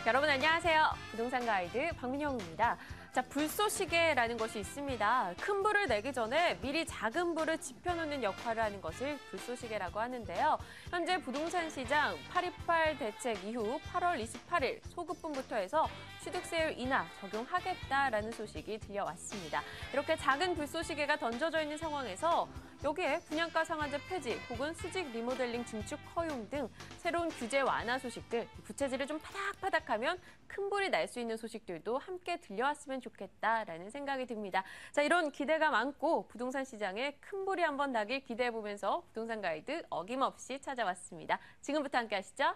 여러분 안녕하세요. 부동산 가이드 박민영입니다. 자, 불쏘시개라는 것이 있습니다. 큰 불을 내기 전에 미리 작은 불을 지펴놓는 역할을 하는 것을 불쏘시개라고 하는데요. 현재 부동산 시장 8.28 대책 이후 8월 28일 소급분부터 해서 취득세율 인하 적용하겠다라는 소식이 들려왔습니다. 이렇게 작은 불쏘시개가 던져져 있는 상황에서 여기에 분양가 상한제 폐지 혹은 수직 리모델링 증축 허용 등 새로운 규제 완화 소식들, 부채질을 좀 파닥파닥하면 큰 불이 날 수 있는 소식들도 함께 들려왔으면 좋겠다라는 생각이 듭니다. 자, 이런 기대가 많고 부동산 시장에 큰 불이 한번 나길 기대해보면서 부동산 가이드 어김없이 찾아왔습니다. 지금부터 함께 하시죠.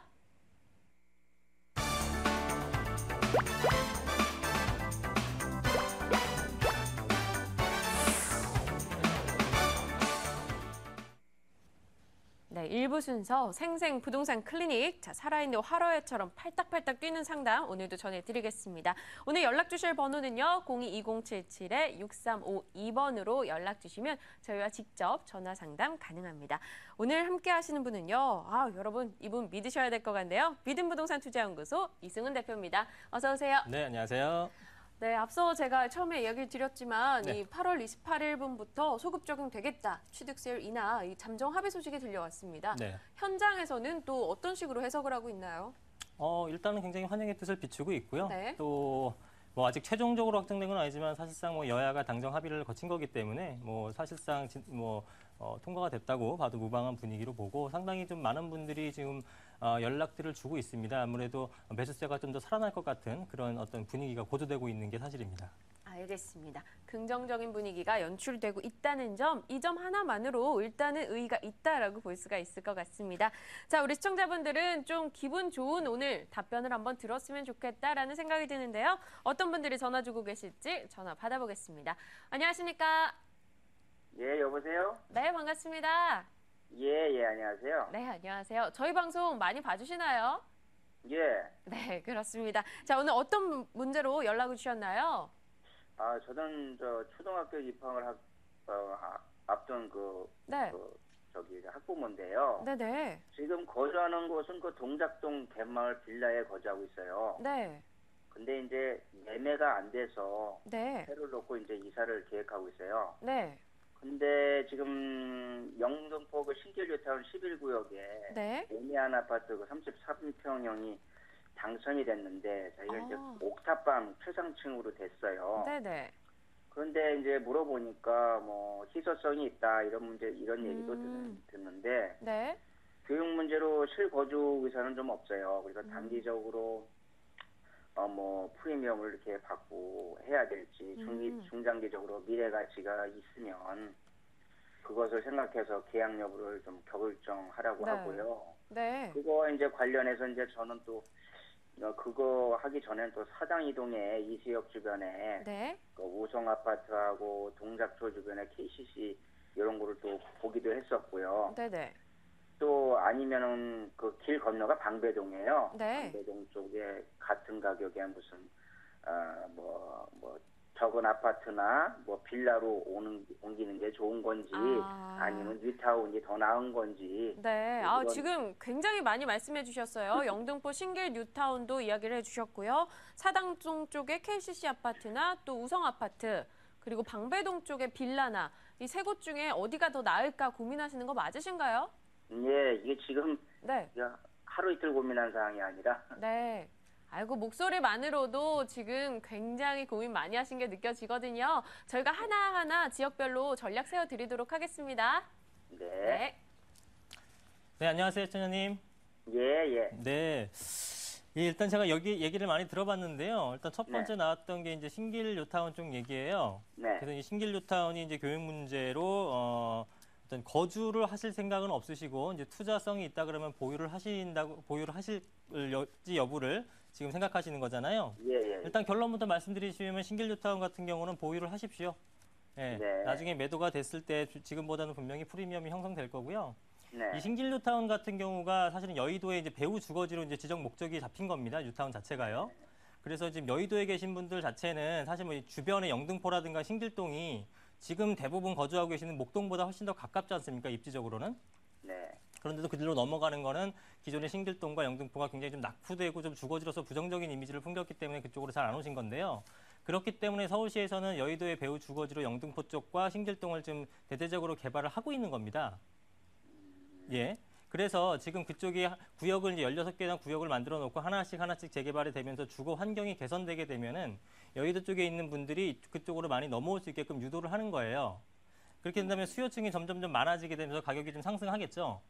네, 1부 순서 생생 부동산 클리닉. 자, 살아있는 화로회처럼 팔딱팔딱 뛰는 상담 오늘도 전해드리겠습니다. 오늘 연락 주실 번호는요. 02-2077-6352번으로 연락 주시면 저희와 직접 전화 상담 가능합니다. 오늘 함께 하시는 분은요. 여러분 이분 믿으셔야 될 것 같네요. 믿음부동산투자연구소 이승훈 대표입니다. 어서 오세요. 네, 안녕하세요. 네, 앞서 제가 처음에 이야기를 드렸지만 네. 이 8월 28일분부터 소급 적용되겠다. 취득세율 인하, 이 잠정 합의 소식이 들려왔습니다. 네. 현장에서는 또 어떤 식으로 해석을 하고 있나요? 일단은 굉장히 환영의 뜻을 비추고 있고요. 네. 또 아직 최종적으로 확정된 건 아니지만 사실상 여야가 당정 합의를 거친 거기 때문에 사실상 통과가 됐다고 봐도 무방한 분위기로 보고 상당히 좀 많은 분들이 지금 연락들을 주고 있습니다. 아무래도 매수세가 좀 더 살아날 것 같은 그런 어떤 분위기가 고조되고 있는 게 사실입니다. 알겠습니다. 긍정적인 분위기가 연출되고 있다는 점, 이 점 하나만으로 일단은 의의가 있다라고 볼 수가 있을 것 같습니다. 자, 우리 시청자분들은 좀 기분 좋은 오늘 답변을 한번 들었으면 좋겠다라는 생각이 드는데요. 어떤 분들이 전화 주고 계실지 전화 받아보겠습니다. 안녕하십니까? 예, 여보세요? 네, 반갑습니다. 예, 안녕하세요. 네, 안녕하세요. 저희 방송 많이 봐주시나요? 예. 네, 그렇습니다. 자, 오늘 어떤 문제로 연락을 주셨나요? 저는 초등학교 입학을 앞둔 네. 학부모인데요. 네네. 지금 거주하는 곳은 그 동작동 갯마을 빌라에 거주하고 있어요. 네. 근데 이제 매매가 안 돼서 네. 새를 놓고 이제 이사를 계획하고 있어요. 네. 근데 지금 영등포 그 신길뉴타운 11구역에 네. 매매한 아파트 그 33평형이 당선이 됐는데 저희가 이제 아. 옥탑방 최상층으로 됐어요. 네네. 그런데 이제 물어보니까 희소성이 있다 이런 얘기도 듣는데 네. 교육 문제로 실거주 의사는 좀 없어요. 그래서 단기적으로 프리미엄을 이렇게 받고 해야 될지 중장기적으로 미래 가치가 있으면 그것을 생각해서 계약 여부를 좀 결정하라고 네. 하고요. 네. 그거 이제 관련해서 이제 저는 또 그거 하기 전에는 또 사당이동에 이수역 주변에 네. 그 우성 아파트하고 동작초 주변에 KCC 이런 거를 또 보기도 했었고요. 네네. 또 아니면은 그 길 건너가 방배동이에요. 네. 방배동 쪽에 같은 가격에 무슨 적은 아파트나 빌라로 옮기는 게 좋은 건지 아니면 뉴타운이 더 나은 건지. 네. 지금 굉장히 많이 말씀해 주셨어요. 영등포 신길 뉴타운도 이야기를 해주셨고요. 사당동 쪽에 KCC 아파트나 또 우성 아파트 그리고 방배동 쪽에 빌라나 이 세 곳 중에 어디가 더 나을까 고민하시는 거 맞으신가요? 예, 이게 지금 네. 하루 이틀 고민한 사항이 아니라. 네. 알고 목소리만으로도 지금 굉장히 고민 많이 하신 게 느껴지거든요. 저희가 하나하나 지역별로 전략 세워드리도록 하겠습니다. 네. 네, 안녕하세요, 시청자님. 예. 네. 일단 제가 여기 얘기를 많이 들어봤는데요. 일단 첫 번째 네. 나왔던 게 이제 신길 뉴타운 쪽 얘기예요. 네. 그래서 이 신길 뉴타운이 이제 교육 문제로 어떤 거주를 하실 생각은 없으시고 이제 투자성이 있다 그러면 보유를 하실지 여부를 지금 생각하시는 거잖아요. 예. 일단 결론부터 말씀드리시면 신길 뉴타운 같은 경우는 보유를 하십시오. 네. 네. 나중에 매도가 됐을 때 지금보다는 분명히 프리미엄이 형성될 거고요. 네. 이 신길 뉴타운 같은 경우가 사실은 여의도에 이제 배후 주거지로 이제 지정 목적이 잡힌 겁니다. 뉴타운 자체가요. 그래서 지금 여의도에 계신 분들 자체는 사실 이 주변의 영등포라든가 신길동이 지금 대부분 거주하고 계시는 목동보다 훨씬 더 가깝지 않습니까? 입지적으로는. 네. 그런데도 그 길로 넘어가는 거는 기존의 신길동과 영등포가 굉장히 좀 낙후되고 좀 주거지로서 부정적인 이미지를 풍겼기 때문에 그쪽으로 잘 안 오신 건데요. 그렇기 때문에 서울시에서는 여의도의 배후 주거지로 영등포 쪽과 신길동을 좀 대대적으로 개발을 하고 있는 겁니다. 예. 그래서 지금 그쪽이 구역을 이제 16개나 구역을 만들어 놓고 하나씩 재개발이 되면서 주거 환경이 개선되게 되면은 여의도 쪽에 있는 분들이 그쪽으로 많이 넘어올 수 있게끔 유도를 하는 거예요. 그렇게 된다면 수요층이 점점점 많아지게 되면서 가격이 좀 상승하겠죠.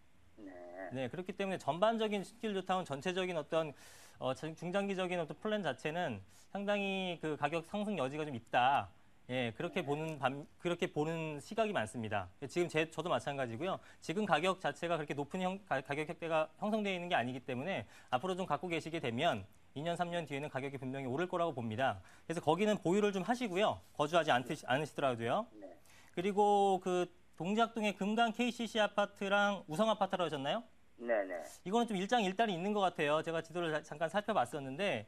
네, 그렇기 때문에 전반적인 신길 뉴타운 전체적인 어떤 중장기적인 어떤 플랜 자체는 상당히 그 가격 상승 여지가 좀 있다. 예, 그렇게 보는 시각이 많습니다. 지금 저도 마찬가지고요. 지금 가격 자체가 그렇게 높은 가격 획대가 형성되어 있는 게 아니기 때문에 앞으로 좀 갖고 계시게 되면 2년, 3년 뒤에는 가격이 분명히 오를 거라고 봅니다. 그래서 거기는 보유를 좀 하시고요. 거주하지 않으시더라도요. 그리고 그 동작동의 금강 KCC 아파트랑 우성 아파트라고 하셨나요? 네네. 이거는 좀 일장일단이 있는 것 같아요. 제가 지도를 잠깐 살펴봤었는데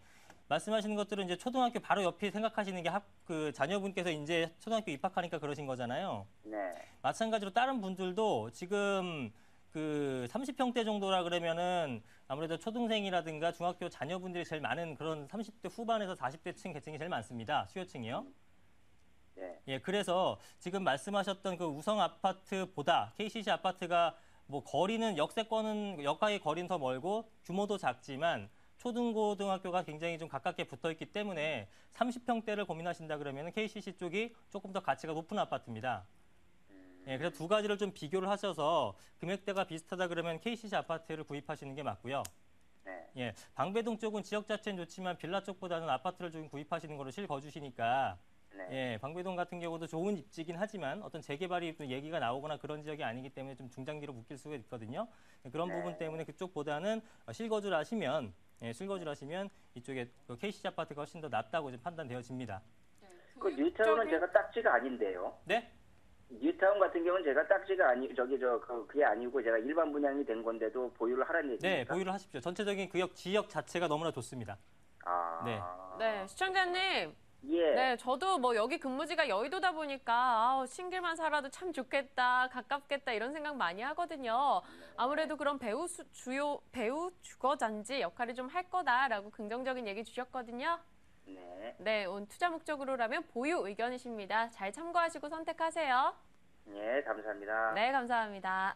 말씀하시는 것들은 이제 초등학교 바로 옆에 생각하시는 게 그 자녀분께서 이제 초등학교 입학하니까 그러신 거잖아요. 네. 마찬가지로 다른 분들도 지금 그 30평대 정도라 그러면은 아무래도 초등생이라든가 중학교 자녀분들이 제일 많은 그런 30대 후반에서 40대층 계층이 제일 많습니다. 수요층이요. 네. 예, 그래서 지금 말씀하셨던 그 우성 아파트보다 KCC 아파트가 뭐 거리는 역과의 거리는 더 멀고 규모도 작지만 초등고등학교가 굉장히 좀 가깝게 붙어 있기 때문에 30평대를 고민하신다 그러면 KCC 쪽이 조금 더 가치가 높은 아파트입니다. 예, 그래서 두 가지를 좀 비교를 하셔서 금액대가 비슷하다 그러면 KCC 아파트를 구입하시는 게 맞고요. 네. 예, 방배동 쪽은 지역 자체는 좋지만 빌라 쪽보다는 아파트를 좀 구입하시는 거로 실거주시니까 네. 예, 방배동 같은 경우도 좋은 입지긴 하지만 어떤 재개발이 또 얘기가 나오거나 그런 지역이 아니기 때문에 좀 중장기로 묶일 수가 있거든요. 그런 네. 부분 때문에 그쪽보다는 실거주를 하시면 이쪽에 KCC 아파트가 훨씬 더 낫다고 좀 판단되어집니다. 그 뉴타운은 제가 딱지가 아닌데요. 네? 뉴타운 같은 경우는 제가 딱지가 그게 아니고 제가 일반 분양이 된 건데도 보유를 하라는 얘기입니까? 네, 보유를 하십시오. 전체적인 지역 자체가 너무나 좋습니다. 아. 네. 네, 시청자님. 예. 네, 저도 뭐 여기 근무지가 여의도다 보니까 신길만 살아도 참 좋겠다, 가깝겠다 이런 생각 많이 하거든요. 아무래도 그런 배우 주거단지 역할을 좀 할 거다라고 긍정적인 얘기 주셨거든요. 네. 네, 오늘 투자 목적으로라면 보유 의견이십니다. 잘 참고하시고 선택하세요. 예, 감사합니다. 네, 감사합니다.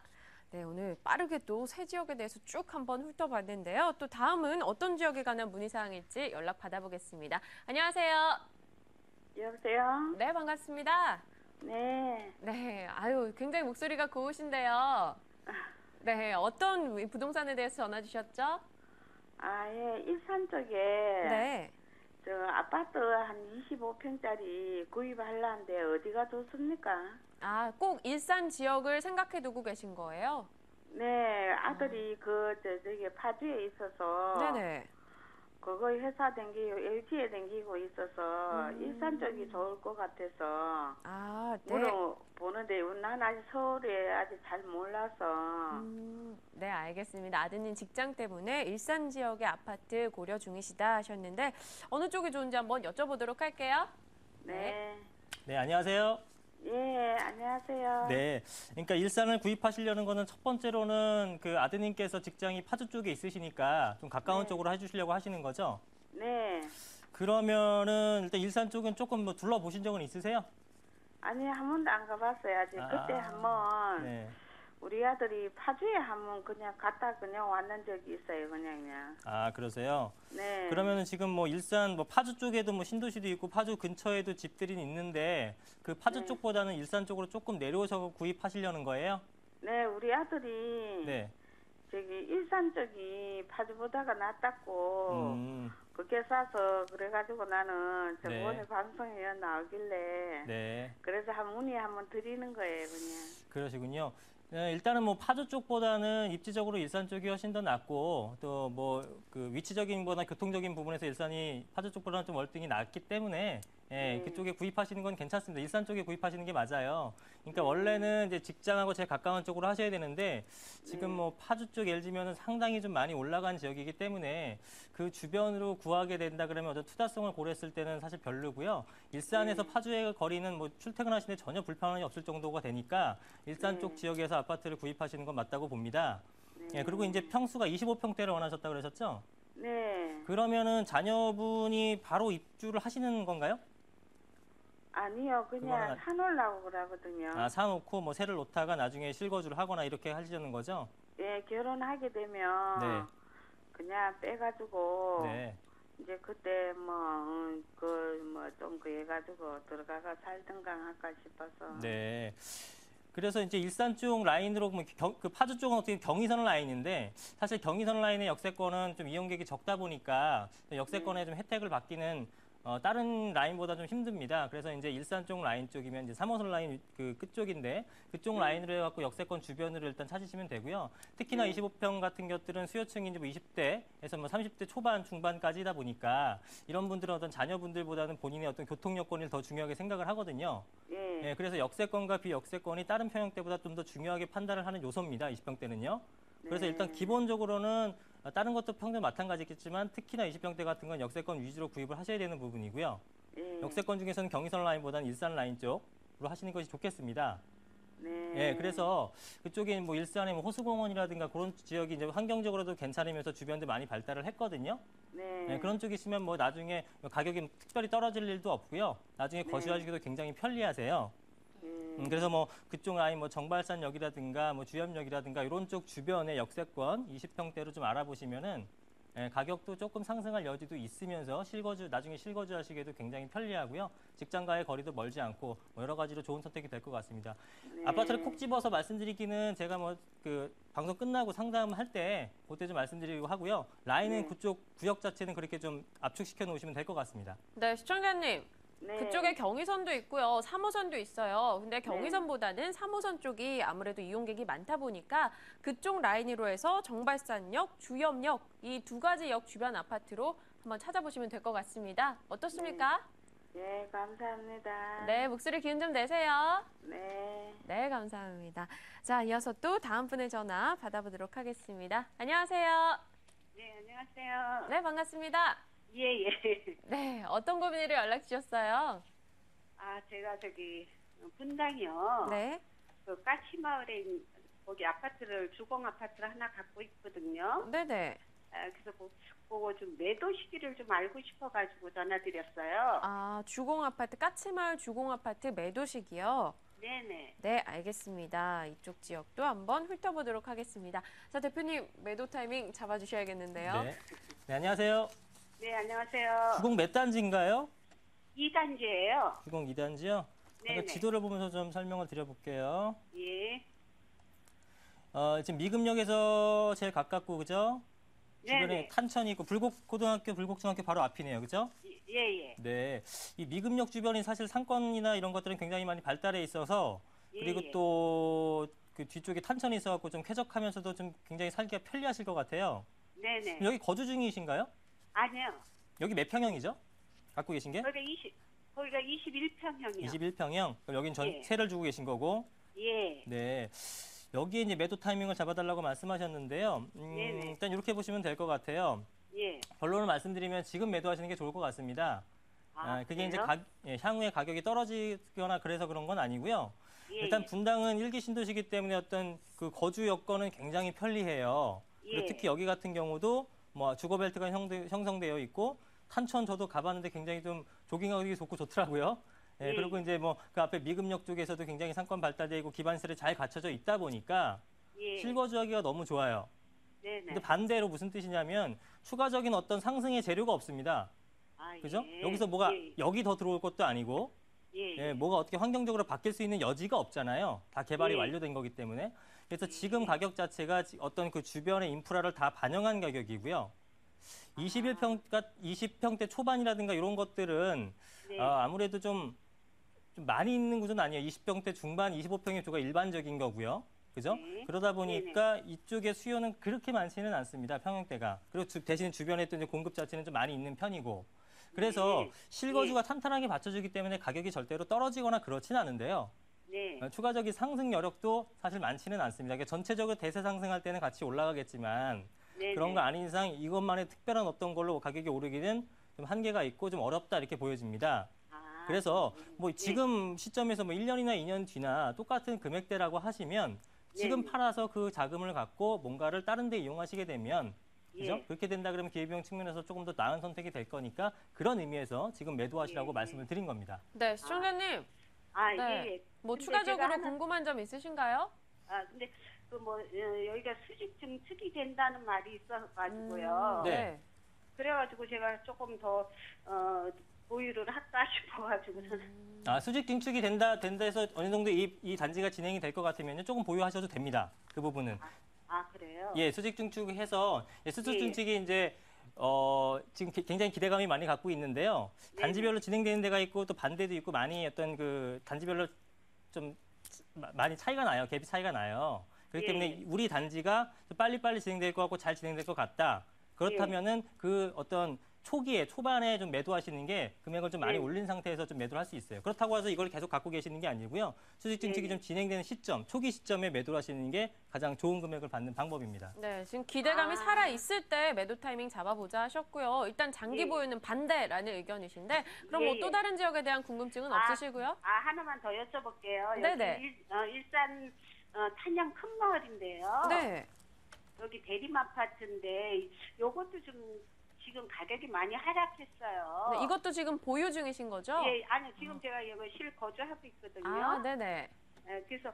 네, 오늘 빠르게 또 새 지역에 대해서 쭉 한번 훑어봤는데요. 또 다음은 어떤 지역에 관한 문의사항일지 연락 받아보겠습니다. 안녕하세요. 여보세요? 네, 반갑습니다. 네. 네, 아유, 굉장히 목소리가 고우신데요. 네, 어떤 부동산에 대해서 전화 주셨죠? 아, 예, 일산 쪽에 네. 저 아파트 한 25평짜리 구입하려는데 어디가 좋습니까? 아, 꼭 일산 지역을 생각해 두고 계신 거예요? 네, 아들이 저기 파주에 있어서 네네. 그거 회사 댕기고 LG에 댕기고 있어서 일산 쪽이 좋을 것 같아서 아, 네. 물어보는데 난 아직 서울에 아직 잘 몰라서 네, 알겠습니다. 아드님 직장 때문에 일산 지역의 아파트 고려 중이시다 하셨는데 어느 쪽이 좋은지 한번 여쭤보도록 할게요. 네. 네, 안녕하세요. 예, 안녕하세요. 네, 그러니까 일산을 구입하시려는 거는 첫 번째로는 그 아드님께서 직장이 파주 쪽에 있으시니까 좀 가까운 네. 쪽으로 해주시려고 하시는 거죠? 네. 그러면은 일단 일산 쪽은 조금 뭐 둘러보신 적은 있으세요? 아니, 한 번도 안 가봤어요. 아직 그때 한번 네. 우리 아들이 파주에 한번 그냥 갔다 그냥 왔는 적이 있어요. 그냥. 아, 그러세요? 네. 그러면은 지금 뭐 일산 뭐 파주 쪽에도 뭐 신도시도 있고 파주 근처에도 집들이 있는데 그 파주 네. 쪽보다는 일산 쪽으로 조금 내려오셔서 구입하시려는 거예요? 네, 우리 아들이 네. 저기 일산 쪽이 파주보다가 낫다고 그렇게 사서 그래가지고 나는 저번에 네. 방송에 나오길래 네. 그래서 문의 한번 드리는 거예요. 그냥. 그러시군요. 네, 일단은 뭐 파주 쪽보다는 입지적으로 일산 쪽이 훨씬 더 낫고 또 뭐 그 위치적인 거나 교통적인 부분에서 일산이 파주 쪽보다는 좀 월등히 낫기 때문에 예, 그쪽에 구입하시는 건 괜찮습니다. 일산 쪽에 구입하시는 게 맞아요. 그러니까 원래는 이제 직장하고 제일 가까운 쪽으로 하셔야 되는데 지금 뭐 파주 쪽 예를 들면 상당히 좀 많이 올라간 지역이기 때문에 그 주변으로 구하게 된다 그러면 어떤 투자성을 고려했을 때는 사실 별로고요. 일산에서 파주의 거리는 뭐 출퇴근하시는데 전혀 불편함이 없을 정도가 되니까 일산 쪽 지역에서 아파트를 구입하시는 건 맞다고 봅니다. 예, 그리고 이제 평수가 25평대를 원하셨다고 그러셨죠? 네. 그러면은 자녀분이 바로 입주를 하시는 건가요? 아니요, 그냥 그거는- 사놓으려고 그러거든요. 아, 사놓고 뭐 새를 놓다가 나중에 실거주를 하거나 이렇게 하시려는 거죠? 예, 결혼하게 되면 네. 그냥 빼가지고 네. 이제 그때 좀 해가지고 들어가가 살든가 할까 싶어서. 네. 그래서 이제 일산 쪽 라인으로 보면 그 파주 쪽은 어떻게 경의선 라인인데 사실 경의선 라인의 역세권은 좀 이용객이 적다 보니까 역세권에 좀 혜택을 받기는 다른 라인보다 좀 힘듭니다. 그래서 이제 일산 쪽 라인 쪽이면 이제 3호선 라인 그 끝쪽인데 그쪽 라인으로 해갖고 역세권 주변으로 일단 찾으시면 되고요. 특히나 25평 같은 것들은 수요층이 이제 뭐 20대에서 뭐 30대 초반 중반까지다 보니까 이런 분들은 어떤 자녀분들보다는 본인의 어떤 교통 여건을 더 중요하게 생각을 하거든요. 예. 네, 그래서 역세권과 비역세권이 다른 평형대보다 좀 더 중요하게 판단을 하는 요소입니다. 20평대는요. 그래서 네. 일단 기본적으로는 다른 것도 평균 마찬가지겠지만 특히나 20평대 같은 건 역세권 위주로 구입을 하셔야 되는 부분이고요. 예. 역세권 중에서는 경의선 라인보다는 일산 라인 쪽으로 하시는 것이 좋겠습니다. 네. 예, 그래서 그쪽에 뭐 일산의 뭐 호수공원이라든가 그런 지역이 이제 환경적으로도 괜찮으면서 주변도 많이 발달을 했거든요. 네. 예, 그런 쪽이시면 뭐 나중에 가격이 특별히 떨어질 일도 없고요. 나중에 네. 거주하시기도 굉장히 편리하세요. 예. 그래서 뭐 그쪽 라인 뭐 정발산역이라든가 뭐 주염역이라든가 이런 쪽 주변의 역세권 20평대로 좀 알아보시면은 가격도 조금 상승할 여지도 있으면서 나중에 실거주하시기에도 굉장히 편리하고요. 직장과의 거리도 멀지 않고 뭐 여러 가지로 좋은 선택이 될 것 같습니다. 네. 아파트를 콕 집어서 말씀드리기는 제가 뭐 그 방송 끝나고 상담할 때 그때 좀 말씀드리고 하고요. 라인은 네. 그쪽 구역 자체는 그렇게 좀 압축시켜 놓으시면 될 것 같습니다. 네, 시청자님. 네. 그쪽에 경의선도 있고요. 3호선도 있어요. 근데 경의선보다는 3호선 쪽이 아무래도 이용객이 많다 보니까 그쪽 라인으로 해서 정발산역, 주염역 이 두 가지 역 주변 아파트로 한번 찾아보시면 될 것 같습니다. 어떻습니까? 예, 감사합니다. 네, 목소리 기운 좀 내세요. 네. 네, 감사합니다. 자, 이어서 또 다음 분의 전화 받아보도록 하겠습니다. 안녕하세요. 네, 안녕하세요. 네, 반갑습니다. 예, 예. 네, 어떤 고민으로 연락 주셨어요? 아, 제가 분당이요. 네. 그 까치마을에 거기 아파트를 주공 아파트를 하나 갖고 있거든요. 네네. 아, 그래서 그거 좀 매도 시기를 좀 알고 싶어가지고 전화드렸어요. 아, 주공아파트, 까치마을 주공아파트 매도식이요? 네네. 네, 알겠습니다. 이쪽 지역도 한번 훑어보도록 하겠습니다. 자, 대표님 매도 타이밍 잡아주셔야겠는데요. 네. 네, 안녕하세요. 네, 안녕하세요. 주공 몇 단지인가요? 2단지예요. 주공 2단지요? 네네. 지도를 보면서 좀 설명을 드려볼게요. 예. 지금 미금역에서 제일 가깝고, 그죠? 주변에 네네. 탄천이 있고, 불곡고등학교, 불곡중학교 바로 앞이네요, 그죠? 예, 예. 네. 이 미금역 주변이 사실 상권이나 이런 것들은 굉장히 많이 발달해 있어서, 그리고 예. 또 그 뒤쪽에 탄천이 있어갖고 좀 쾌적하면서도 좀 굉장히 살기가 편리하실 것 같아요. 네네. 여기 거주 중이신가요? 아니요. 여기 몇 평형이죠? 갖고 계신 게? 거기가 21평형이요. 21평형. 그럼 여긴 예. 전세를 주고 계신 거고. 예. 네. 여기에 이제 매도 타이밍을 잡아달라고 말씀하셨는데요. 네네. 일단 이렇게 보시면 될 것 같아요. 예. 결론을 말씀드리면 지금 매도하시는 게 좋을 것 같습니다. 그게 이제 그래요? 향후에 가격이 떨어지거나 그래서 그런 건 아니고요. 예, 일단 예. 분당은 일기 신도시기 때문에 어떤 그 거주 여건은 굉장히 편리해요. 그리고 예. 특히 여기 같은 경우도 뭐 주거벨트가 형성되어 있고 탄천 저도 가봤는데 굉장히 좀 조깅하기 좋고 좋더라고요. 예, 예. 그리고 이제 뭐 그 앞에 미금역 쪽에서도 굉장히 상권 발달되어 있고 기반시설이 잘 갖춰져 있다 보니까 예. 실거주하기가 너무 좋아요. 네네. 근데 반대로 무슨 뜻이냐면 추가적인 어떤 상승의 재료가 없습니다. 아, 그죠? 예. 여기서 뭐가 예. 여기 더 들어올 것도 아니고 예. 예, 뭐가 어떻게 환경적으로 바뀔 수 있는 여지가 없잖아요. 다 개발이 예. 완료된 거기 때문에. 그래서 지금 가격 자체가 어떤 그 주변의 인프라를 다 반영한 가격이고요. 20평대 초반이라든가 이런 것들은 네. 아무래도 좀 많이 있는 구조는 아니에요. 20평대 중반, 25평의 구조가 일반적인 거고요. 그죠? 네. 그러다 보니까 이쪽의 수요는 그렇게 많지는 않습니다. 평형대가. 그리고 대신 주변에 또 이제 공급 자체는 좀 많이 있는 편이고. 그래서 네. 실거주가 탄탄하게 받쳐주기 때문에 가격이 절대로 떨어지거나 그렇진 않은데요. 네. 추가적인 상승 여력도 사실 많지는 않습니다. 그러니까 전체적으로 대세 상승할 때는 같이 올라가겠지만 네. 그런 거 아닌 이상 이것만의 특별한 어떤 걸로 가격이 오르기는 좀 한계가 있고 좀 어렵다 이렇게 보여집니다. 아, 그래서 뭐 지금 시점에서 뭐 1년이나 2년 뒤나 똑같은 금액대라고 하시면 지금 네. 팔아서 그 자금을 갖고 뭔가를 다른 데 이용하시게 되면 그죠? 예. 그렇게 된다 그러면 기회비용 측면에서 조금 더 나은 선택이 될 거니까 그런 의미에서 지금 매도하시라고 예, 예. 말씀을 드린 겁니다. 네, 시청자님. 아, 네. 예, 예. 뭐 근데 추가적으로 제가 하나- 궁금한 점 있으신가요? 아, 근데 그 뭐 여기가 수직 증축이 된다는 말이 있어가지고요. 네. 그래가지고 제가 조금 더 보유를 할까 싶어가지고는. 수직 증축이 된다 해서 어느 정도 이 단지가 진행이 될 것 같으면요. 조금 보유하셔도 됩니다. 그 부분은. 아, 그래요? 예, 수직 증축해서 수직 예. 증축이 이제 지금 굉장히 기대감이 많이 갖고 있는데요. 단지별로 진행되는 데가 있고 또 반대도 있고 많이 어떤 그 단지별로 좀 많이 차이가 나요. 갭이 차이가 나요. 그렇기 예. 때문에 우리 단지가 빨리빨리 진행될 것 같고 잘 진행될 것 같다. 그렇다면은 그 어떤 초반에 좀 매도하시는 게 금액을 좀 많이 예. 올린 상태에서 좀 매도를 할 수 있어요. 그렇다고 해서 이걸 계속 갖고 계시는 게 아니고요. 수직 증축이 예. 좀 진행되는 시점, 초기 시점에 매도를 하시는 게 가장 좋은 금액을 받는 방법입니다. 네, 지금 기대감이 아. 살아 있을 때 매도 타이밍 잡아보자 하셨고요. 일단 장기 예. 보유는 반대라는 의견이신데, 그럼 예, 뭐 예. 또 다른 지역에 대한 궁금증은 아. 없으시고요? 하나만 더 여쭤볼게요. 네네. 여기 일산 탄양 큰 마을인데요. 네. 여기 대림 아파트인데 요것도 좀 지금 가격이 많이 하락했어요. 네, 이것도 지금 보유 중이신 거죠? 예, 아니 지금 제가 이거 실거주하고 있거든요. 아, 네네. 예, 그래서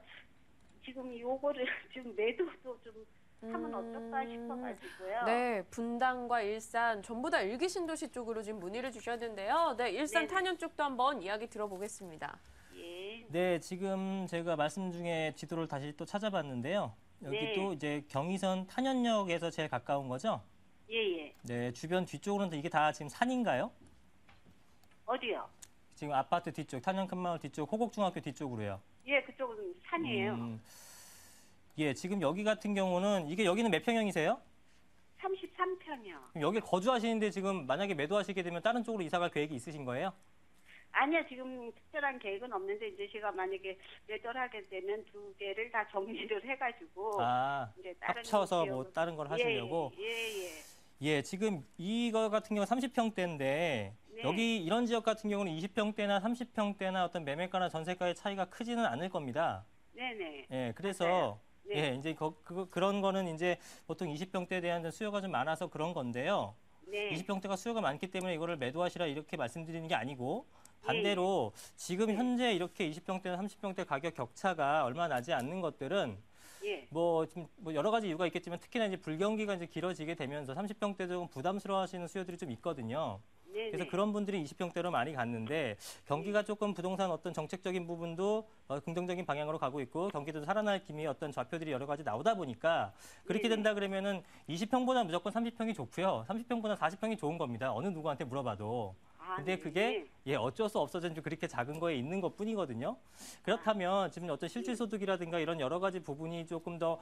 지금 요거를 지금 매도도 좀 하면 어떨까 싶어가지고요. 네, 분당과 일산 전부 다 일기 신도시 쪽으로 지금 문의를 주셨는데요. 네, 일산 네네. 탄현 쪽도 한번 이야기 들어보겠습니다. 예, 네, 지금 제가 말씀 중에 지도를 다시 또 찾아봤는데요. 여기도 네. 이제 경의선 탄현역에서 제일 가까운 거죠? 예, 예. 네, 주변 뒤쪽으로는 이게 다 지금 산인가요? 어디요? 지금 아파트 뒤쪽, 탄현 큰마을 뒤쪽, 호곡중학교 뒤쪽으로요. 예, 그쪽은 산이에요. 예, 지금 여기 같은 경우는 여기는 몇 평형이세요? 33평이요. 여기 거주하시는데 지금 만약에 매도하시게 되면 다른 쪽으로 이사 갈 계획이 있으신 거예요? 아니요, 지금 특별한 계획은 없는데 이제 제가 만약에 매도를 하게 되면 두 개를 다 정리를 해가지고 이제 다른 합쳐서 뭐 지역으로- 다른 걸 하시려고? 예. 예, 지금 이거 같은 경우 30평대인데 네. 여기 이런 지역 같은 경우는 20평대나 30평대나 어떤 매매가나 전세가의 차이가 크지는 않을 겁니다. 네네. 예, 그래서 맞아요. 네. 예, 이제 그런 거는 이제 보통 20평대에 대한 수요가 좀 많아서 그런 건데요. 네. 20평대가 수요가 많기 때문에 이거를 매도하시라 이렇게 말씀드리는 게 아니고 반대로 지금 현재 이렇게 20평대나 30평대 가격 격차가 얼마 나지 않는 것들은 예. 뭐 여러 가지 이유가 있겠지만 특히나 이제 불경기가 이제 길어지게 되면서 30평대 좀 부담스러워하시는 수요들이 좀 있거든요. 네네. 그래서 그런 분들이 20평대로 많이 갔는데 경기가 조금 부동산 어떤 정책적인 부분도 긍정적인 방향으로 가고 있고 경기도 살아날 기미의 어떤 좌표들이 여러 가지 나오다 보니까 그렇게 네네. 된다 그러면은 20평보다 무조건 30평이 좋고요. 30평보다 40평이 좋은 겁니다. 어느 누구한테 물어봐도. 근데 네. 그게 어쩔 수 없어서 좀 그렇게 작은 거에 있는 것 뿐이거든요. 그렇다면 지금 어떤 실질소득이라든가 이런 여러 가지 부분이 조금 더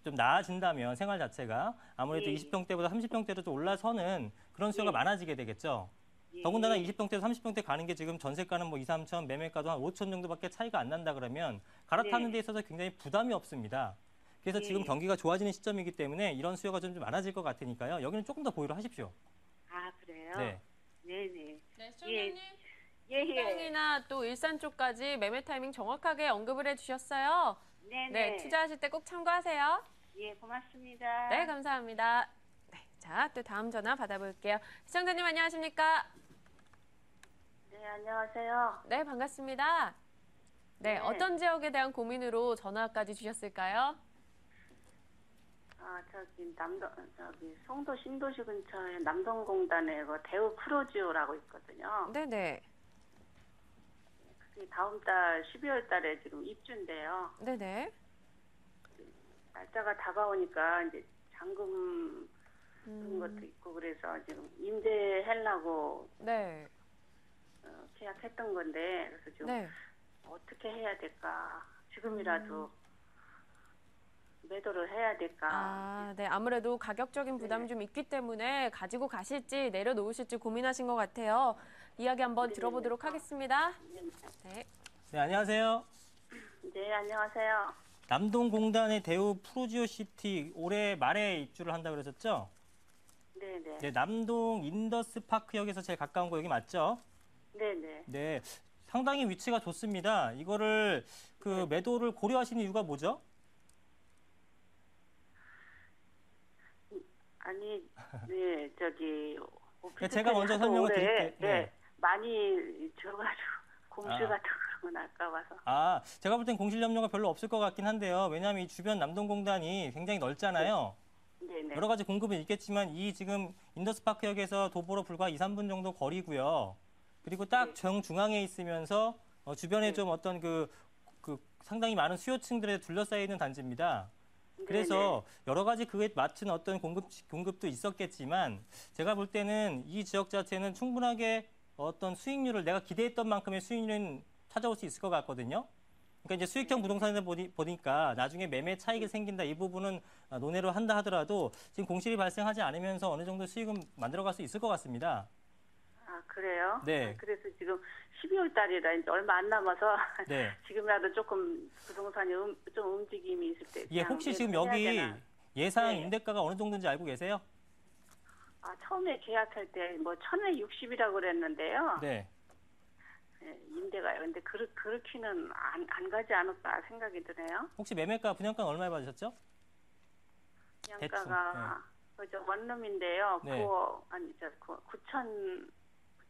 좀 나아진다면 생활 자체가 아무래도 예. 20평대보다 30평대로 좀 올라서는 그런 수요가 예. 많아지게 되겠죠. 예. 더군다나 20평대, 30평대 가는 게 지금 전세가는 뭐 2, 3천, 매매가도 한 5천 정도밖에 차이가 안 난다 그러면 갈아타는 네. 데 있어서 굉장히 부담이 없습니다. 그래서 예. 지금 경기가 좋아지는 시점이기 때문에 이런 수요가 좀 많아질 것 같으니까요. 여기는 조금 더 보유를 하십시오. 아, 그래요? 네. 네네. 네, 시청자님. 예. 분당이나 또 일산 쪽까지 매매 타이밍 정확하게 언급을 해주셨어요. 네네. 네, 투자하실 때 꼭 참고하세요. 예, 고맙습니다. 네, 감사합니다. 네, 자, 또 다음 전화 받아볼게요. 시청자님 안녕하십니까? 네, 안녕하세요. 네, 반갑습니다. 네, 네. 어떤 지역에 대한 고민으로 전화까지 주셨을까요? 저기 송도 신도시 근처에 남동공단에 그 대우 프로지오라고 있거든요. 네네. 그게 다음 달 12월 달에 지금 입주인데요. 네네. 날짜가 다가오니까 이제 잔금 그런 것도 있고 그래서 지금 임대하려고 네. 계약했던 건데 그래서 지금 네. 어떻게 해야 될까? 지금이라도 매도를 해야 될까? 아, 네. 아무래도 가격적인 부담이 좀 있기 때문에 가지고 가실지 내려놓으실지 고민하신 것 같아요. 이야기 한번 들어보도록 하겠습니다. 네. 네, 안녕하세요. 네, 안녕하세요. 남동공단의 대우 프로지오 시티 올해 말에 입주를 한다고 그러셨죠? 네네. 네, 남동 인더스파크역에서 제일 가까운 거 여기 맞죠? 네네. 네, 상당히 위치가 좋습니다. 이거를 매도를 고려하시는 이유가 뭐죠? 아니, 네, 저기 제가 먼저 설명을 드릴게요. 네, 많이 줘가지고 공실 같은 그런 건 아까워서. 제가 볼 땐 공실 염려가 별로 없을 것 같긴 한데요. 왜냐하면 이 주변 남동공단이 굉장히 넓잖아요. 네. 여러 가지 공급은 있겠지만 이 지금 인더스파크역에서 도보로 불과 2, 3분 정도 거리고요. 그리고 딱 정중앙에 있으면서 주변에 좀 어떤 그 상당히 많은 수요층들에 둘러싸여 있는 단지입니다. 그래서 여러 가지 그에 맞춘 어떤 공급도 있었겠지만 제가 볼 때는 이 지역 자체는 충분하게 어떤 수익률을 내가 기대했던 만큼의 수익률은 찾아올 수 있을 것 같거든요. 그러니까 이제 수익형 부동산을 보니까 나중에 매매 차익이 생긴다 이 부분은 논의로 한다 하더라도 지금 공실이 발생하지 않으면서 어느 정도 수익은 만들어갈 수 있을 것 같습니다. 그래요? 네. 그래서 지금 12월 달이라 이제 얼마 안 남아서 네. 지금이라도 조금 부동산이 좀 움직임이 있을 때. 예, 혹시 지금 여기 예상 임대가가 어느 정도인지 알고 계세요? 처음에 계약할 때 뭐 1,060이라고 그랬는데요. 네. 임대가요. 근데 그렇게는 안 가지 않을까 생각이 드네요. 혹시 매매가 분양가는 얼마에 받으셨죠? 분양가가 그저 원룸인데요. 네.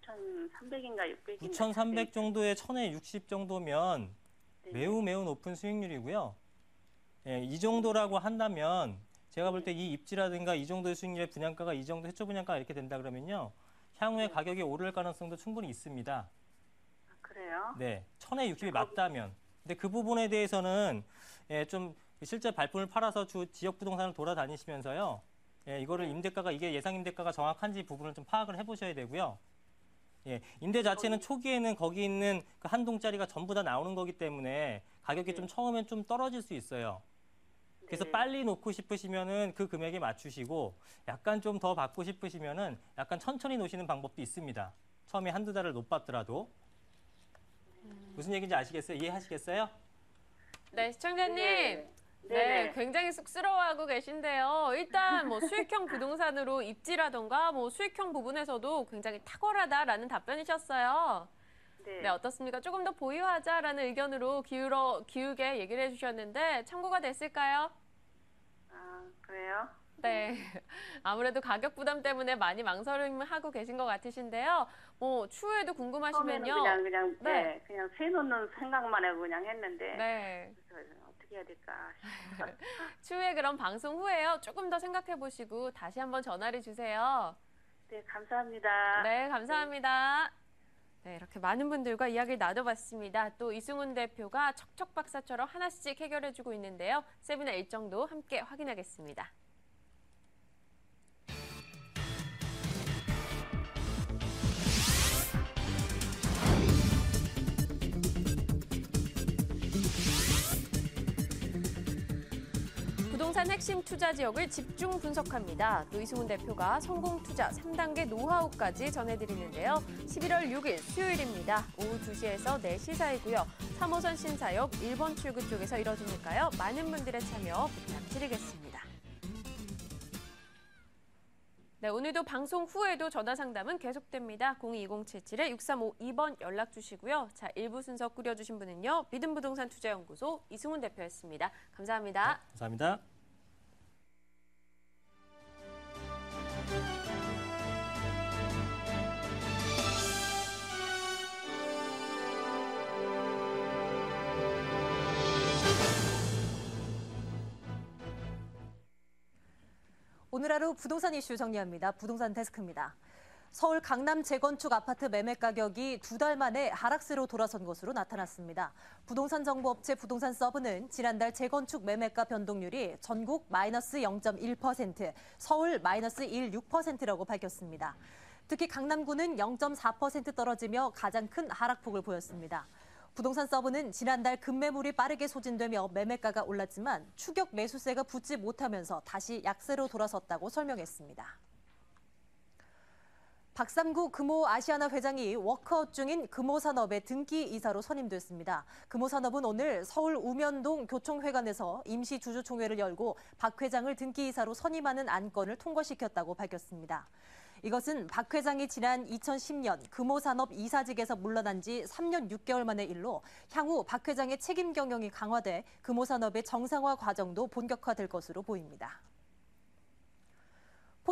9,300인가 600인가. 9,300 정도에 1,060 정도면 매우 높은 수익률이고요. 예, 이 정도라고 한다면 제가 볼 때 이 입지라든가 이 정도의 수익률의 분양가가 이 정도 해초 분양가가 이렇게 된다 그러면요. 향후에 가격이 오를 가능성도 충분히 있습니다. 그래요? 네, 1,060이 맞다면. 근데 그 부분에 대해서는 좀 실제 발품을 팔아서 지역 부동산을 돌아다니시면서요. 이거를 임대가가 이게 예상 임대가가 정확한지 부분을 좀 파악을 해보셔야 되고요. 임대 자체는 초기에는 거기 있는 그 한 동짜리가 전부 다 나오는 거기 때문에 가격이 좀 처음엔 좀 떨어질 수 있어요. 그래서 빨리 놓고 싶으시면은 그 금액에 맞추시고 약간 좀 더 받고 싶으시면은 약간 천천히 놓으시는 방법도 있습니다. 처음에 한두 달을 못 받더라도. 무슨 얘기인지 아시겠어요? 이해하시겠어요? 네, 시청자님. 네, 굉장히 쑥스러워하고 계신데요. 일단 뭐 수익형 부동산으로 입지라던가 뭐 수익형 부분에서도 굉장히 탁월하다라는 답변이셨어요. 네, 어떻습니까? 조금 더 보유하자라는 의견으로 기울게 얘기를 해주셨는데 참고가 됐을까요? 그래요? 네, 아무래도 가격 부담 때문에 많이 망설임하고 계신 것 같으신데요. 뭐 추후에도 궁금하시면요. 그냥 세 놓는 생각만 하고 그냥 했는데. 그래서 어떻게 해야 될까 싶어요. 추후에 그럼 방송 후에요. 조금 더 생각해 보시고 다시 한번 전화를 주세요. 네, 감사합니다. 네, 감사합니다. 네, 이렇게 많은 분들과 이야기를 나눠봤습니다. 또 이승훈 대표가 척척박사처럼 하나씩 해결해주고 있는데요. 세미나 일정도 함께 확인하겠습니다. 부동산 핵심 투자 지역을 집중 분석합니다. 또 이승훈 대표가 성공 투자 3단계 노하우까지 전해드리는데요. 11월 6일 수요일입니다. 오후 2시에서 4시 사이고요. 3호선 신사역 1번 출구 쪽에서 이뤄지니까요. 많은 분들의 참여 부탁드리겠습니다. 네, 오늘도 방송 후에도 전화 상담은 계속됩니다. 022077-6352번 연락 주시고요. 자, 1부 순서 꾸려주신 분은요. 믿음부동산 투자연구소 이승훈 대표였습니다. 감사합니다. 네, 감사합니다. 오늘 하루 부동산 이슈 정리합니다. 부동산 데스크입니다. 서울 강남 재건축 아파트 매매 가격이 2달 만에 하락세로 돌아선 것으로 나타났습니다. 부동산 정보업체 부동산 서브는 지난달 재건축 매매가 변동률이 전국 마이너스 0.1%, 서울 마이너스 1.6%라고 밝혔습니다. 특히 강남구는 0.4% 떨어지며 가장 큰 하락폭을 보였습니다. 부동산 서브는 지난달 급매물이 빠르게 소진되며 매매가가 올랐지만 추격 매수세가 붙지 못하면서 다시 약세로 돌아섰다고 설명했습니다. 박삼구 금호 아시아나 회장이 워크아웃 중인 금호산업의 등기 이사로 선임됐습니다. 금호산업은 오늘 서울 우면동 교총회관에서 임시 주주총회를 열고 박 회장을 등기 이사로 선임하는 안건을 통과시켰다고 밝혔습니다. 이것은 박 회장이 지난 2010년 금호산업 이사직에서 물러난 지 3년 6개월 만의 일로 향후 박 회장의 책임 경영이 강화돼 금호산업의 정상화 과정도 본격화될 것으로 보입니다.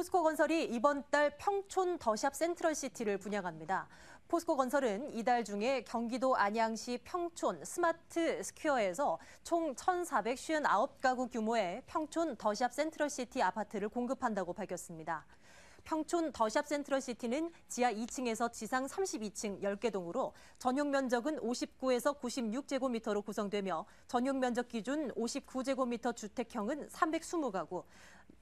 포스코건설이 이번 달 평촌 더샵 센트럴시티를 분양합니다. 포스코건설은 이달 중에 경기도 안양시 평촌 스마트 스퀘어에서 총 1,459가구 규모의 평촌 더샵 센트럴시티 아파트를 공급한다고 밝혔습니다. 평촌 더샵 센트럴시티는 지하 2층에서 지상 32층 10개 동으로 전용 면적은 59에서 96제곱미터로 구성되며 전용 면적 기준 59제곱미터 주택형은 320가구,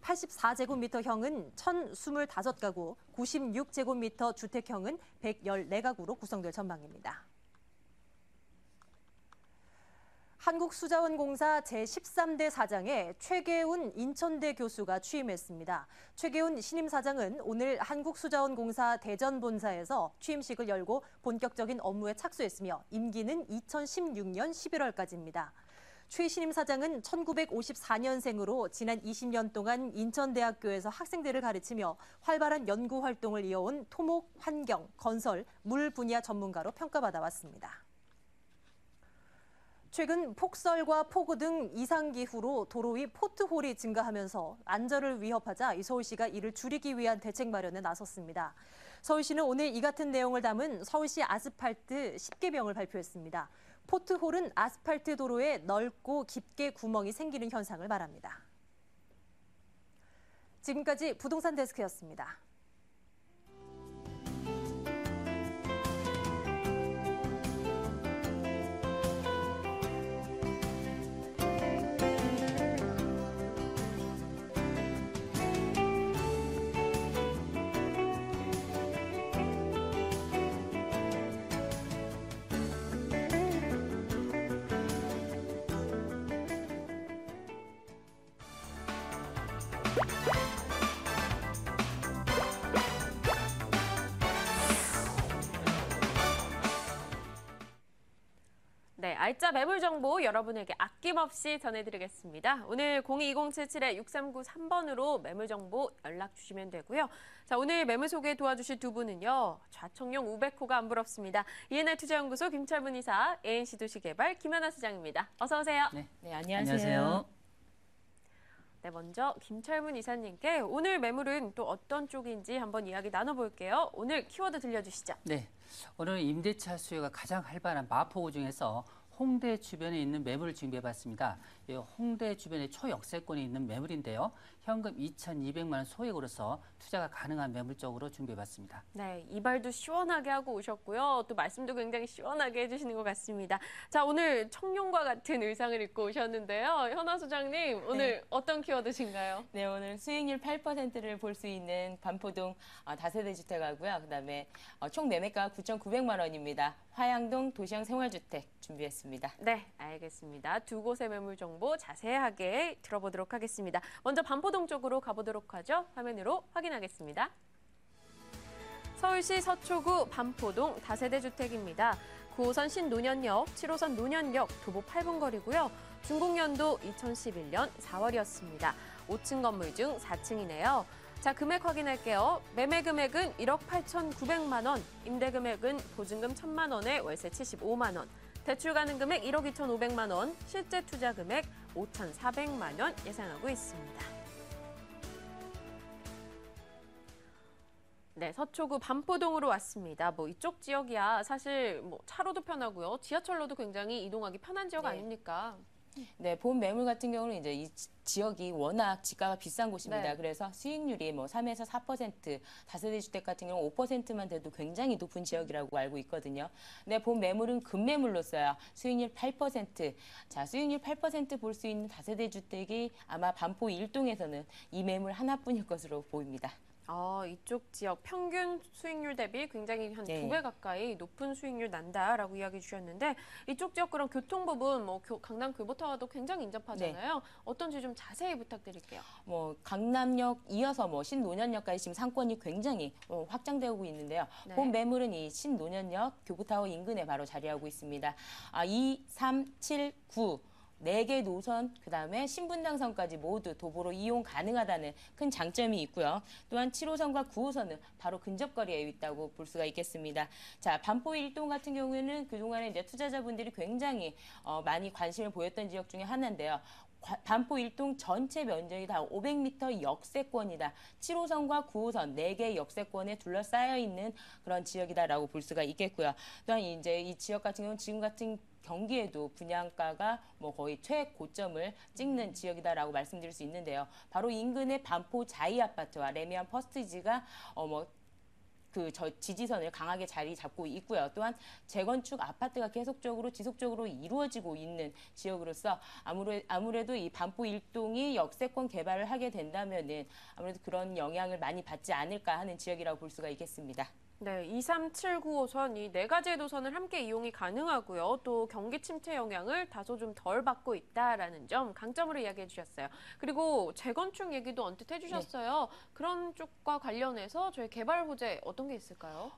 84제곱미터형은 1,025가구, 96제곱미터 주택형은 114가구로 구성될 전망입니다. 한국수자원공사 제13대 사장에 최계훈 인천대 교수가 취임했습니다. 최계훈 신임 사장은 오늘 한국수자원공사 대전본사에서 취임식을 열고 본격적인 업무에 착수했으며 임기는 2016년 11월까지입니다. 최 신임 사장은 1954년생으로 지난 20년 동안 인천대학교에서 학생들을 가르치며 활발한 연구 활동을 이어온 토목, 환경, 건설, 물 분야 전문가로 평가받아 왔습니다. 최근 폭설과 폭우 등 이상기후로 도로 위 포트홀이 증가하면서 안전을 위협하자 서울시가 이를 줄이기 위한 대책 마련에 나섰습니다. 서울시는 오늘 이 같은 내용을 담은 서울시 아스팔트 10개명을 발표했습니다. 포트홀은 아스팔트 도로에 넓고 깊게 구멍이 생기는 현상을 말합니다. 지금까지 부동산 데스크였습니다. 네, 알짜 매물 정보 여러분에게 아낌없이 전해드리겠습니다. 오늘 022077-6393번으로 매물 정보 연락 주시면 되고요. 자, 오늘 매물 소개 도와주실 두 분은요. 좌청룡 우베코가 안 부럽습니다. ENR 투자연구소 김철문 이사, ANC 도시개발 김연아 수장입니다. 어서 오세요. 네, 안녕하세요. 네, 먼저 김철문 이사님께 오늘 매물은 또 어떤 쪽인지 한번 이야기 나눠볼게요. 오늘 키워드 들려주시죠. 네, 오늘 임대차 수요가 가장 활발한 마포구 중에서 홍대 주변에 있는 매물을 준비해봤습니다. 홍대 주변에 초역세권에 있는 매물인데요. 현금 2,200만 원 소액으로서 투자가 가능한 매물 쪽으로 준비해봤습니다. 네, 이발도 시원하게 하고 오셨고요. 또 말씀도 굉장히 시원하게 해주시는 것 같습니다. 자, 오늘 청룡과 같은 의상을 입고 오셨는데요. 현아 소장님, 오늘 어떤 키워드신가요? 네, 오늘 수익률 8%를 볼 수 있는 반포동 다세대 주택하고요. 그다음에 총 매매가 9,900만 원입니다. 화양동 도시형 생활주택 준비했습니다. 네, 알겠습니다. 두 곳의 매물 정보 자세하게 들어보도록 하겠습니다. 먼저 반포동 쪽으로 가보도록 하죠. 화면으로 확인하겠습니다. 서울시 서초구 반포동 다세대 주택입니다. 9호선 신노년역, 7호선 노년역 도보 8분 거리고요. 준공연도 2011년 4월이었습니다. 5층 건물 중 4층이네요. 자, 금액 확인할게요. 매매 금액은 1억 8,900만 원, 임대 금액은 보증금 1,000만 원에 월세 75만 원, 대출 가능 금액 1억 2,500만 원, 실제 투자 금액 5,400만 원 예상하고 있습니다. 네, 서초구 반포동으로 왔습니다. 이쪽 지역이야 사실 차로도 편하고요. 지하철로도 굉장히 이동하기 편한 지역 아닙니까? 네, 본 매물 같은 경우는 이제 이 지역이 워낙 지가가 비싼 곳입니다. 네. 그래서 수익률이 3에서 4%, 다세대 주택 같은 경우는 5%만 돼도 굉장히 높은 지역이라고 알고 있거든요. 네, 본 매물은 급매물로서요. 수익률 8%. 자, 수익률 8% 볼 수 있는 다세대 주택이 아마 반포 1동에서는 이 매물 하나뿐일 것으로 보입니다. 이쪽 지역 평균 수익률 대비 굉장히 한 네. 2배 가까이 높은 수익률 난다라고 이야기 주셨는데 이쪽 지역 그런 교통 부분 강남 교보타워도 굉장히 인접하잖아요. 네. 어떤지 좀 자세히 부탁드릴게요. 강남역 이어서 신노년역까지 지금 상권이 굉장히 확장되고 있는데요. 네. 본 매물은 이 신노년역 교보타워 인근에 바로 자리하고 있습니다. 2, 3, 7, 9. 4개 노선, 그다음에 신분당선까지 모두 도보로 이용 가능하다는 큰 장점이 있고요. 또한 7호선과 9호선은 바로 근접거리에 있다고 볼 수가 있겠습니다. 자, 반포 1동 같은 경우에는 그동안에 이제 투자자분들이 굉장히 많이 관심을 보였던 지역 중에 하나인데요. 반포 1동 전체 면적이 다 500m 역세권이다. 7호선과 9호선 4개의 역세권에 둘러싸여 있는 그런 지역이다라고 볼 수가 있겠고요. 또한 이제 이 지역 같은 경우는 지금 같은 경기에도 분양가가 뭐 거의 최고점을 찍는 지역이다라고 말씀드릴 수 있는데요. 바로 인근의 반포 자이 아파트와 레미안 퍼스티지가 지지선을 강하게 자리 잡고 있고요. 또한 재건축 아파트가 계속적으로 지속적으로 이루어지고 있는 지역으로서 아무래도 이 반포 1동이 역세권 개발을 하게 된다면은 아무래도 그런 영향을 많이 받지 않을까 하는 지역이라고 볼 수가 있겠습니다. 네, 2, 3, 7, 9호선 이 4가지의 노선을 함께 이용이 가능하고요. 또 경기 침체 영향을 다소 좀 덜 받고 있다라는 점 강점으로 이야기해 주셨어요. 그리고 재건축 얘기도 언뜻 해주셨어요. 네. 그런 쪽과 관련해서 저희 개발 호재 어떤 게 있을까요?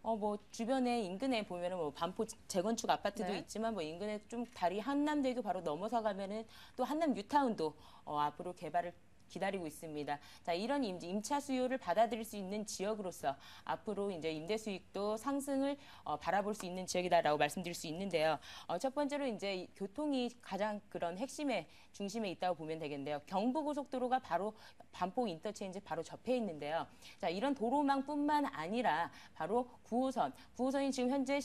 주변에 인근에 보면은 반포 재건축 아파트도 네. 있지만 인근에 좀 다리 한남대교 바로 넘어서 가면은 또 한남 뉴타운도 앞으로 개발을 기다리고 있습니다. 자, 이런 임차 수요를 받아들일 수 있는 지역으로서 앞으로 이제 임대 수익도 상승을 바라볼 수 있는 지역이다라고 말씀드릴 수 있는데요. 첫 번째로 이제 교통이 가장 그런 핵심의 중심에 있다고 보면 되겠는데요. 경부고속도로가 바로 반포 인터체인지 바로 접해 있는데요. 자, 이런 도로망뿐만 아니라 바로 9호선이 지금 현재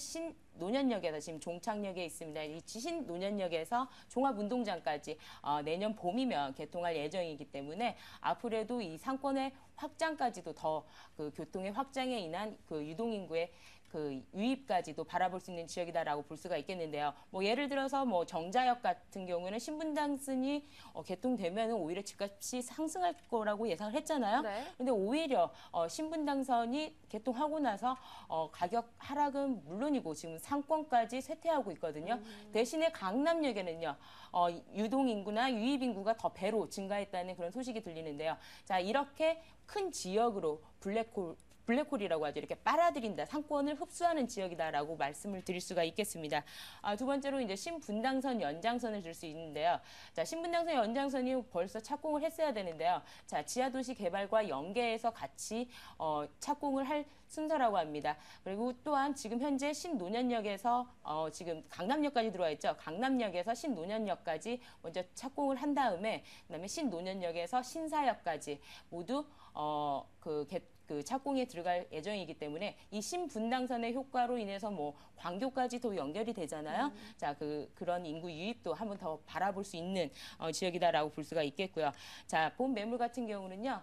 노년역에서 지금 종착역에 있습니다. 이 신노년역에서 종합운동장까지 내년 봄이면 개통할 예정이기 때문에 앞으로도 이 상권의 확장까지도 더 그 교통의 확장에 인한 그 유동인구의 그 유입까지도 바라볼 수 있는 지역이다라고 볼 수가 있겠는데요. 예를 들어서 정자역 같은 경우는 신분당선이 개통되면 오히려 집값이 상승할 거라고 예상을 했잖아요. 그런데 오히려 신분당선이 개통하고 나서 가격 하락은 물론이고 지금 상권까지 쇠퇴하고 있거든요. 대신에 강남역에는요. 유동인구나 유입인구가 더 배로 증가했다는 그런 소식이 들리는데요. 자, 이렇게 큰 지역으로 블랙홀이라고 하죠. 이렇게 빨아들인다, 상권을 흡수하는 지역이다라고 말씀을 드릴 수가 있겠습니다. 두 번째로 이제 신분당선 연장선을 들 수 있는데요. 자, 신분당선 연장선이 벌써 착공을 했어야 되는데요. 자, 지하도시 개발과 연계해서 같이 착공을 할 순서라고 합니다. 그리고 또한 지금 현재 신노년역에서 지금 강남역까지 들어와 있죠. 강남역에서 신노년역까지 먼저 착공을 한 다음에 그다음에 신노년역에서 신사역까지 모두 그 착공에 들어갈 예정이기 때문에 이 신분당선의 효과로 인해서 광교까지도 연결이 되잖아요. 자, 그런 인구 유입도 한번 더 바라볼 수 있는 지역이다라고 볼 수가 있겠고요. 자, 본 매물 같은 경우는요.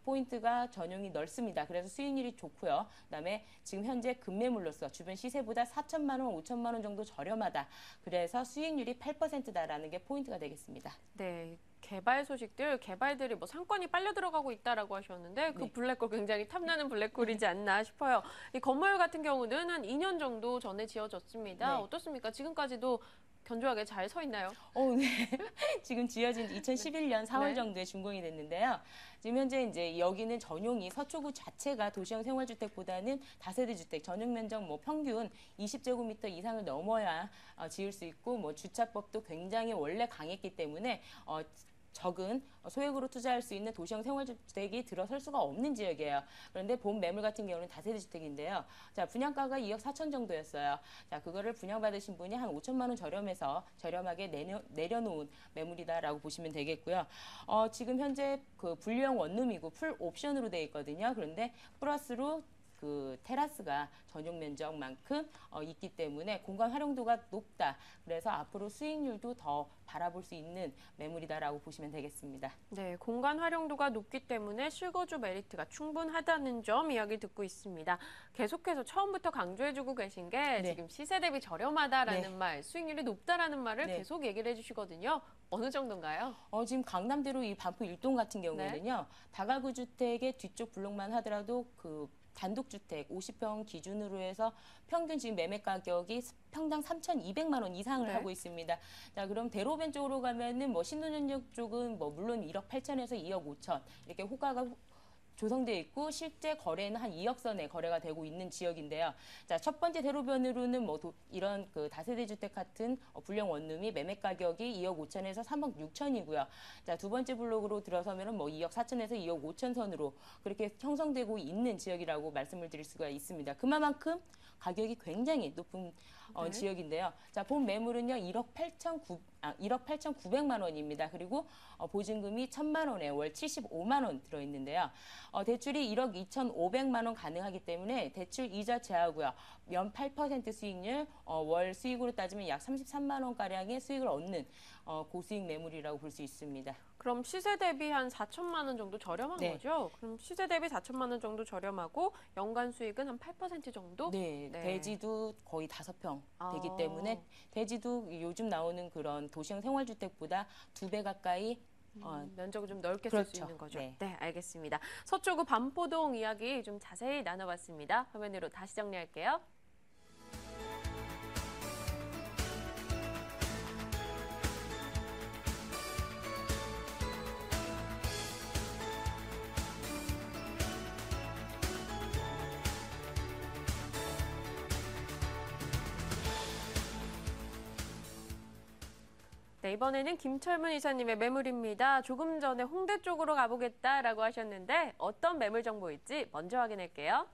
포인트가 전용이 넓습니다. 그래서 수익률이 좋고요. 그다음에 지금 현재 급매물로서 주변 시세보다 4천만 원, 5천만 원 정도 저렴하다. 그래서 수익률이 8%다라는 게 포인트가 되겠습니다. 네. 개발 소식들, 개발들이 상권이 빨려 들어가고 있다라고 하셨는데 그 네. 블랙홀 굉장히 탐나는 블랙홀이지 않나 싶어요. 이 건물 같은 경우는 한 2년 정도 전에 지어졌습니다. 네. 어떻습니까? 지금까지도 견조하게 잘 서 있나요? 네. 지금 지어진 2011년 4월 네. 정도에 준공이 됐는데요. 지금 현재 이제 여기는 전용이 서초구 자체가 도시형 생활주택보다는 다세대 주택 전용 면적 평균 20제곱미터 이상을 넘어야 지을 수 있고 주차법도 굉장히 원래 강했기 때문에 적은 소액으로 투자할 수 있는 도시형 생활주택이 들어설 수가 없는 지역이에요. 그런데 본 매물 같은 경우는 다세대 주택인데요. 자, 분양가가 2억 4천 정도였어요. 자, 그거를 분양받으신 분이 한 5천만 원 저렴하게 내려놓은 매물이다라고 보시면 되겠고요. 지금 현재 그 분리형 원룸이고 풀 옵션으로 되어 있거든요. 그런데 플러스로 그 테라스가 전용 면적만큼 있기 때문에 공간 활용도가 높다. 그래서 앞으로 수익률도 더 바라볼 수 있는 매물이다라고 보시면 되겠습니다. 네, 공간 활용도가 높기 때문에 실거주 메리트가 충분하다는 점 이야기 듣고 있습니다. 계속해서 처음부터 강조해주고 계신 게 네. 지금 시세 대비 저렴하다라는 네. 말, 수익률이 높다라는 말을 네. 계속 얘기를 해주시거든요. 어느 정도인가요? 지금 강남대로 이 반포 1동 같은 경우에는요. 네. 다가구 주택의 뒤쪽 블록만 하더라도 그 단독주택 50평 기준으로 해서 평균 지금 매매 가격이 평당 3,200만 원 이상을 네. 하고 있습니다. 자, 그럼 대로변 쪽으로 가면은 신논현역 쪽은 물론 1억 8천에서 2억 5천 이렇게 호가가 조성되어 있고 실제 거래는 한 2억 선에 거래가 되고 있는 지역인데요. 자, 첫 번째 대로변으로는 이런 그 다세대 주택 같은 불량 원룸이 매매 가격이 2억 5천에서 3억 6천이고요. 자, 두 번째 블록으로 들어서면은 2억 4천에서 2억 5천 선으로 그렇게 형성되고 있는 지역이라고 말씀을 드릴 수가 있습니다. 그만큼 가격이 굉장히 높은 네. 지역인데요. 자, 본 매물은요 1억 1억 8,900만 원입니다. 그리고 보증금이 1,000만 원에 월 75만 원 들어있는데요. 대출이 1억 2,500만 원 가능하기 때문에 대출 이자 제하고요. 연 8% 수익률, 월 수익으로 따지면 약 33만 원가량의 수익을 얻는 고수익 매물이라고 볼 수 있습니다. 그럼 시세 대비 한 4천만 원 정도 저렴한 네. 거죠? 그럼 시세 대비 4천만 원 정도 저렴하고 연간 수익은 한 8% 정도? 네, 대지도 거의 5평 되기 아. 때문에 대지도 요즘 나오는 그런 도시형 생활주택보다 2배 가까이 면적을 좀 넓게 쓸 수 그렇죠. 있는 거죠. 네. 네, 알겠습니다. 서초구 반포동 이야기 좀 자세히 나눠봤습니다. 화면으로 다시 정리할게요. 네, 이번에는 김철문 이사님의 매물입니다. 조금 전에 홍대 쪽으로 가보겠다라고 하셨는데 어떤 매물 정보일지 먼저 확인할게요.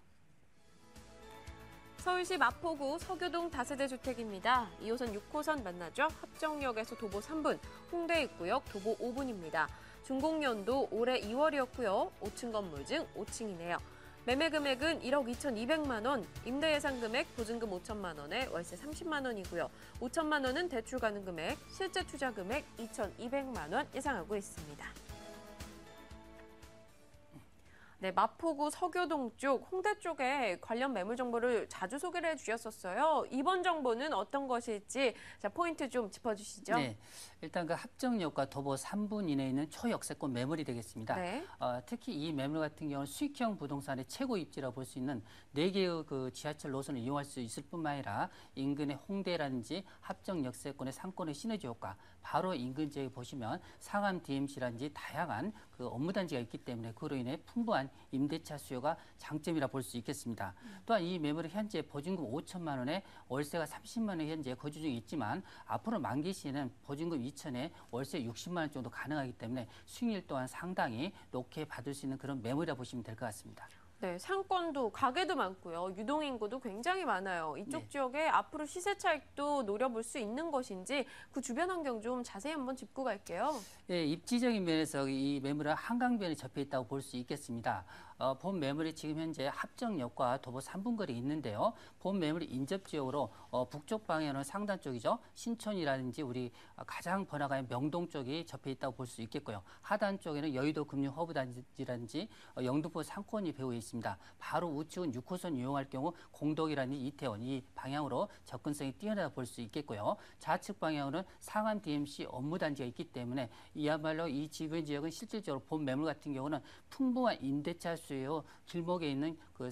서울시 마포구 서교동 다세대 주택입니다. 2호선 6호선 만나죠? 합정역에서 도보 3분, 홍대 입구역 도보 5분입니다. 준공연도 올해 2월이었고요. 5층 건물 중 5층이네요. 매매 금액은 1억 2,200만 원, 임대 예상 금액 보증금 5천만 원에 월세 30만 원이고요. 5천만 원은 대출 가능 금액, 실제 투자 금액 2,200만 원 예상하고 있습니다. 네, 마포구 서교동 쪽, 홍대 쪽에 관련 매물 정보를 자주 소개를 해주셨었어요. 이번 정보는 어떤 것일지 자 포인트 좀 짚어주시죠. 네, 일단 그 합정역과 도보 3분 이내에 있는 초역세권 매물이 되겠습니다. 네. 특히 이 매물 같은 경우는 수익형 부동산의 최고 입지라고 볼 수 있는 4개의 그 지하철 노선을 이용할 수 있을 뿐만 아니라 인근의 홍대라든지 합정역세권의 상권의 시너지 효과, 바로 인근 지역에 보시면 상암 DMC라든지 다양한 그 업무 단지가 있기 때문에 그로 인해 풍부한 임대차 수요가 장점이라 볼 수 있겠습니다. 또한 이 매물은 현재 보증금 5천만 원에 월세가 30만 원 현재 거주 중에 있지만 앞으로 만기 시에는 보증금 2천에 월세 60만 원 정도 가능하기 때문에 수익률 또한 상당히 높게 받을 수 있는 그런 매물이라 보시면 될 것 같습니다. 네, 상권도 가게도 많고요. 유동인구도 굉장히 많아요. 이쪽 네. 지역에 앞으로 시세 차익도 노려볼 수 있는 것인지 그 주변 환경 좀 자세히 한번 짚고 갈게요. 예, 입지적인 면에서 이 매물은 한강변에 접해 있다고 볼 수 있겠습니다. 본 매물이 지금 현재 합정역과 도보 3분 거리에 있는데요. 본 매물이 인접지역으로 북쪽 방향은 상단 쪽이죠. 신촌이라든지 우리 가장 번화가의 명동 쪽이 접해 있다고 볼 수 있겠고요. 하단 쪽에는 여의도 금융 허브 단지라든지 영등포 상권이 배후에 있습니다. 바로 우측은 6호선 이용할 경우 공덕이라든지 이태원 이 방향으로 접근성이 뛰어나다 볼 수 있겠고요. 좌측 방향으로는 상암 DMC 업무 단지가 있기 때문에 이야말로 이 주변 지역은 실질적으로 본 매물 같은 경우는 풍부한 임대차 수요, 길목에 있는 그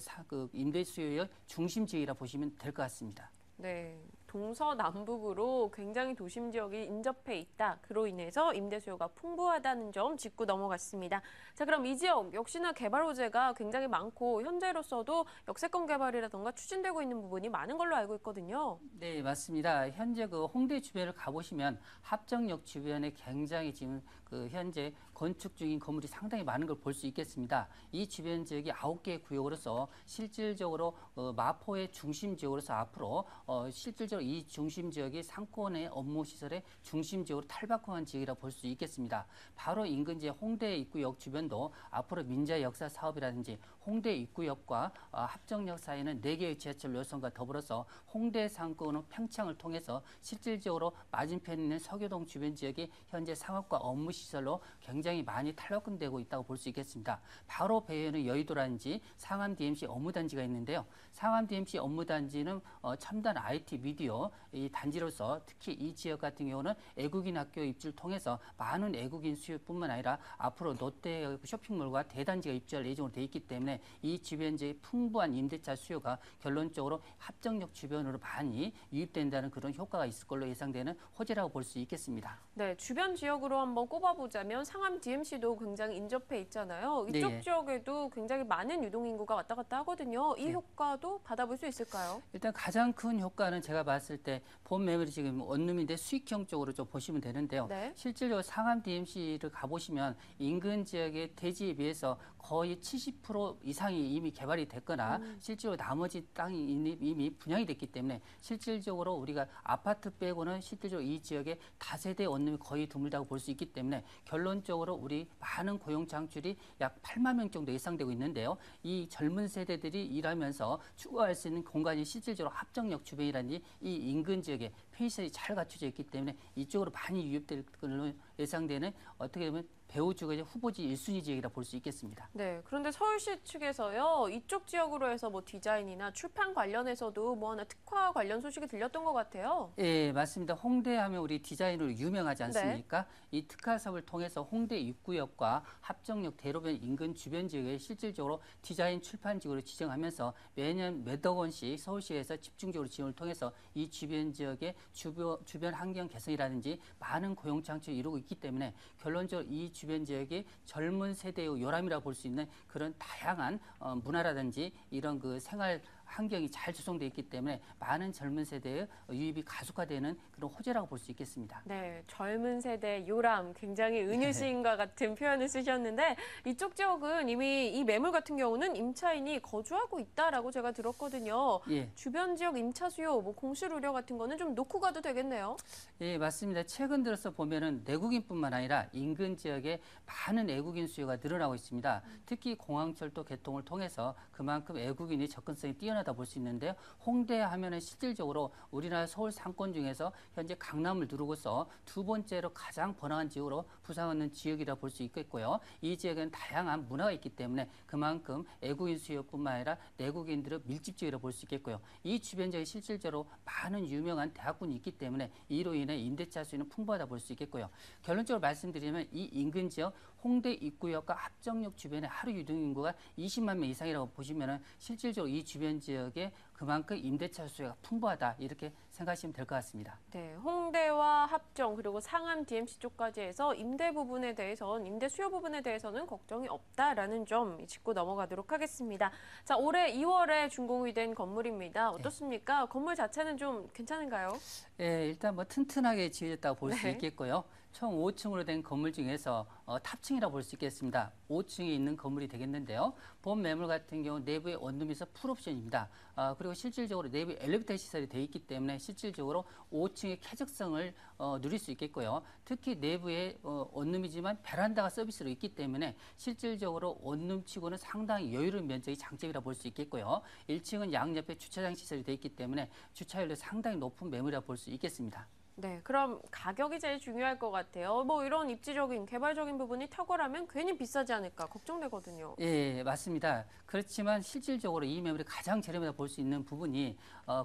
임대 수요의 중심 지역이라 보시면 될 것 같습니다. 네, 동서남북으로 굉장히 도심 지역이 인접해 있다. 그로 인해서 임대 수요가 풍부하다는 점 짚고 넘어갔습니다. 자, 그럼 이 지역 역시나 개발 호재가 굉장히 많고 현재로서도 역세권 개발이라던가 추진되고 있는 부분이 많은 걸로 알고 있거든요. 네, 맞습니다. 현재 그 홍대 주변을 가보시면 합정역 주변에 굉장히 지금 그 현재 건축 중인 건물이 상당히 많은 걸 볼 수 있겠습니다. 이 주변 지역이 9개의 구역으로서 실질적으로 마포의 중심 지역으로서 앞으로 실질적으로 이 중심 지역이 상권의 업무 시설의 중심 지역으로 탈바꿈한 지역이라 볼 수 있겠습니다. 바로 인근 지역 홍대 입구역 주변도 앞으로 민자 역사 사업이라든지 홍대 입구역과 합정역 사이에는 4개의 지하철 노선과 더불어서 홍대 상권의 팽창을 통해서 실질적으로 맞은편에 있는 서교동 주변 지역이 현재 상업과 업무 시설로 굉장히 많이 탈바꿈되고 있다고 볼 수 있겠습니다. 바로 배에는 여의도라든지 상암 DMC 업무단지가 있는데요. 상암 DMC 업무단지는 첨단 IT 미디어 이 단지로서 특히 이 지역 같은 경우는 외국인 학교 입주를 통해서 많은 외국인 수요뿐만 아니라 앞으로 롯데 쇼핑몰과 대단지가 입주할 예정으로 되어 있기 때문에 이 주변 지역의 풍부한 임대차 수요가 결론적으로 합정역 주변으로 많이 유입된다는 그런 효과가 있을 걸로 예상되는 호재라고 볼 수 있겠습니다. 네, 주변 지역으로 한번 꼽아보자면 상암 DMC도 굉장히 인접해 있잖아요. 이쪽 네. 지역에도 굉장히 많은 유동인구가 왔다 갔다 하거든요. 이 네. 효과도 받아볼 수 있을까요? 일단 가장 큰 효과는 제가 봤을 봤을 때 본 매물이 지금 원룸인데 수익형 쪽으로 좀 보시면 되는데요. 네. 실질적으로 상암 DMC를 가보시면 인근 지역의 대지에 비해서 거의 70% 이상이 이미 개발이 됐거나 실제로 나머지 땅이 이미 분양이 됐기 때문에 실질적으로 우리가 아파트 빼고는 실질적으로 이 지역에 다세대 원룸이 거의 드물다고 볼 수 있기 때문에 결론적으로 우리 많은 고용 창출이 약 8만 명 정도 예상되고 있는데요. 이 젊은 세대들이 일하면서 추구할 수 있는 공간이 실질적으로 합정역 주변이라든지 이 인근 지역에 편의시설이 잘 갖춰져 있기 때문에 이쪽으로 많이 유입될 걸로 예상되는 어떻게 보면 배우주가 후보지 1순위 지역이라 볼 수 있겠습니다. 네, 그런데 서울시 측에서요, 이쪽 지역으로 해서 뭐 디자인이나 출판 관련해서도 뭐 하나 특화 관련 소식이 들렸던 것 같아요. 예, 맞습니다. 홍대하면 우리 디자인으로 유명하지 않습니까? 네. 이 특화 사업을 통해서 홍대 입구역과 합정역 대로변 인근 주변 지역에 실질적으로 디자인 출판지구로 지정하면서 매년 몇억 원씩 서울시에서 집중적으로 지원을 통해서 이 주변 지역의 주변 환경 개선이라든지 많은 고용 창출을 이루고 있기 때문에 결론적으로 이 주변 지역의 젊은 세대의 요람이라고 볼 수 있는 그런 다양한 문화라든지 이런 그 생활 환경이 잘 조성되어 있기 때문에 많은 젊은 세대의 유입이 가속화되는 그런 호재라고 볼 수 있겠습니다. 네, 젊은 세대 요람 굉장히 은유시인과 같은 표현을 쓰셨는데 이쪽 지역은 이미 이 매물 같은 경우는 임차인이 거주하고 있다라고 제가 들었거든요. 예. 주변 지역 임차 수요, 뭐 공실 우려 같은 거는 좀 놓고 가도 되겠네요. 예, 맞습니다. 최근 들어서 보면은 내국인뿐만 아니라 인근 지역에 많은 외국인 수요가 늘어나고 있습니다. 특히 공항철도 개통을 통해서 그만큼 외국인이 접근성이 뛰어나다 볼 수 있는데요. 홍대 하면은 실질적으로 우리나라 서울 상권 중에서 현재 강남을 누르고서 두 번째로 가장 번화한 지역으로 부상하는 지역이라 볼 수 있겠고요. 이 지역에는 다양한 문화가 있기 때문에 그만큼 외국인 수요뿐만 아니라 내국인들의 밀집 지역이라 볼 수 있겠고요. 이 주변 지역에 실질적으로 많은 유명한 대학군이 있기 때문에 이로 인해 임대차 수요는 풍부하다 볼 수 있겠고요. 결론적으로 말씀드리면 이 인근 지역 홍대 입구역과 합정역 주변에 하루 유동 인구가 20만 명 이상이라고 보시면은 실질적으로 이 주변 지역에 그만큼 임대차 수요가 풍부하다 이렇게 생각하시면 될 것 같습니다. 네, 홍대와 합정 그리고 상암 DMC 쪽까지 해서 임대 부분에 대해서는 임대 수요 부분에 대해서는 걱정이 없다라는 점 짚고 넘어가도록 하겠습니다. 자, 올해 2월에 준공이 된 건물입니다. 어떻습니까? 네. 건물 자체는 좀 괜찮은가요? 네, 일단 뭐 튼튼하게 지어졌다고 볼 수 있겠고요. 총 5층으로 된 건물 중에서 탑층이라고 볼 수 있겠습니다. 5층에 있는 건물이 되겠는데요. 본 매물 같은 경우 내부에 원룸에서 풀옵션입니다. 그리고 실질적으로 내부에 엘리베이터 시설이 되어 있기 때문에 실질적으로 5층의 쾌적성을 누릴 수 있겠고요. 특히 내부에 원룸이지만 베란다가 서비스로 있기 때문에 실질적으로 원룸치고는 상당히 여유로운 면적이 장점이라 볼 수 있겠고요. 1층은 양옆에 주차장 시설이 되어 있기 때문에 주차율도 상당히 높은 매물이라 볼 수 있겠습니다. 네, 그럼 가격이 제일 중요할 것 같아요. 뭐 이런 입지적인 개발적인 부분이 탁월하면 괜히 비싸지 않을까 걱정되거든요. 예, 맞습니다. 그렇지만 실질적으로 이 매물이 가장 저렴하다 볼 수 있는 부분이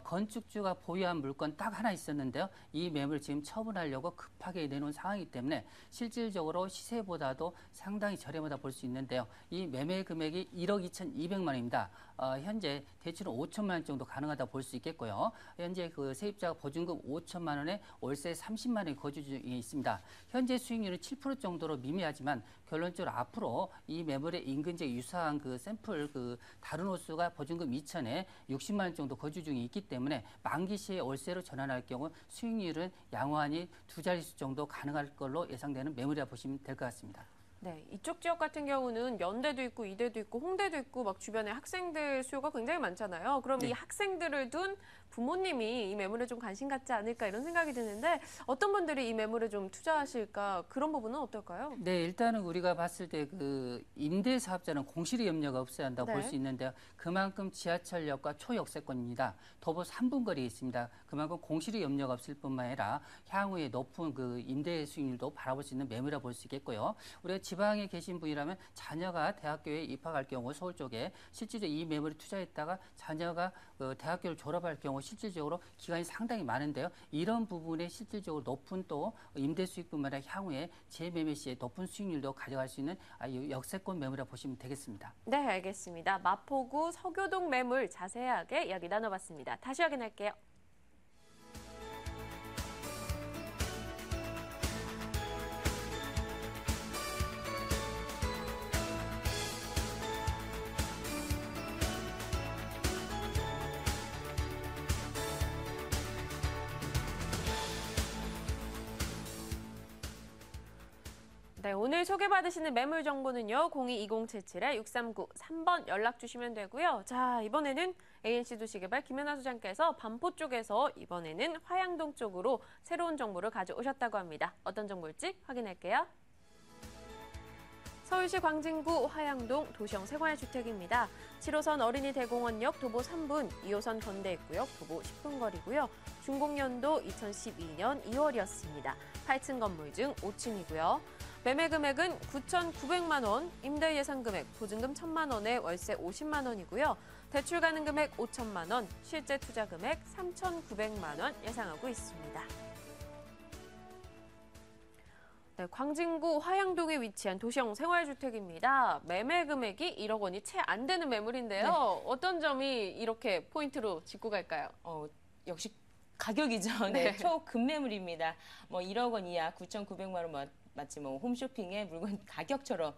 건축주가 보유한 물건 딱 하나 있었는데요. 이 매물을 지금 처분하려고 급하게 내놓은 상황이기 때문에 실질적으로 시세보다도 상당히 저렴하다 볼 수 있는데요. 이 매매 금액이 1억 2,200만 원입니다. 현재 대출은 5천만 원 정도 가능하다 볼 수 있겠고요. 현재 그 세입자가 보증금 5천만 원에 월세 30만 원이 거주 중에 있습니다. 현재 수익률은 7% 정도로 미미하지만 결론적으로 앞으로 이 매물의 인근지에 유사한 그 샘플 그 다른 호수가 보증금 2천에 60만 원 정도 거주 중에 있기 때문에 만기 시에 월세로 전환할 경우 수익률은 양호하니 두 자릿수 정도 가능할 걸로 예상되는 매물이라 보시면 될 것 같습니다. 네, 이쪽 지역 같은 경우는 연대도 있고 이대도 있고 홍대도 있고 막 주변에 학생들 수요가 굉장히 많잖아요. 그럼 이 학생들을 둔 부모님이 이 매물에 좀 관심 갖지 않을까 이런 생각이 드는데 어떤 분들이 이 매물에 좀 투자하실까 그런 부분은 어떨까요? 네, 일단은 우리가 봤을 때 그 임대 사업자는 공실의 염려가 없어야 한다고 볼 수 있는데요. 그만큼 지하철역과 초역세권입니다. 도보 3분 거리에 있습니다. 그만큼 공실의 염려가 없을 뿐만 아니라 향후에 높은 그 임대 수익률도 바라볼 수 있는 매물이라 볼 수 있겠고요. 우리가 지방에 계신 분이라면 자녀가 대학교에 입학할 경우 서울 쪽에 실질적으로 이 매물에 투자했다가 자녀가 대학교를 졸업할 경우 실질적으로 기간이 상당히 많은데요. 이런 부분에 실질적으로 높은 또 임대 수익뿐만 아니라 향후에 재매매 시에 높은 수익률도 가져갈 수 있는 역세권 매물이라 보시면 되겠습니다. 네, 알겠습니다. 마포구 서교동 매물 자세하게 이야기 나눠봤습니다. 다시 확인할게요. 네, 오늘 소개받으시는 매물 정보는요. 022077-6393번 연락 주시면 되고요. 자, 이번에는 ANC 도시개발 김연아 소장께서 반포 쪽에서 이번에는 화양동 쪽으로 새로운 정보를 가져오셨다고 합니다. 어떤 정보일지 확인할게요. 서울시 광진구 화양동 도시형 생활주택입니다. 7호선 어린이대공원역 도보 3분, 2호선 건대입구역 도보 10분 거리고요. 준공연도 2012년 2월이었습니다. 8층 건물 중 5층이고요. 매매 금액은 9,900만 원, 임대 예상 금액 보증금 1,000만 원에 월세 50만 원이고요. 대출 가능 금액 5천만 원, 실제 투자 금액 3,900만 원 예상하고 있습니다. 네, 광진구 화양동에 위치한 도시형 생활주택입니다. 매매 금액이 1억 원이 채 안 되는 매물인데요. 네. 어떤 점이 이렇게 포인트로 짚고 갈까요? 역시 가격이죠. 네, 초급매물입니다. 1억 원 이하 9,900만 원 마치 홈쇼핑의 물건 가격처럼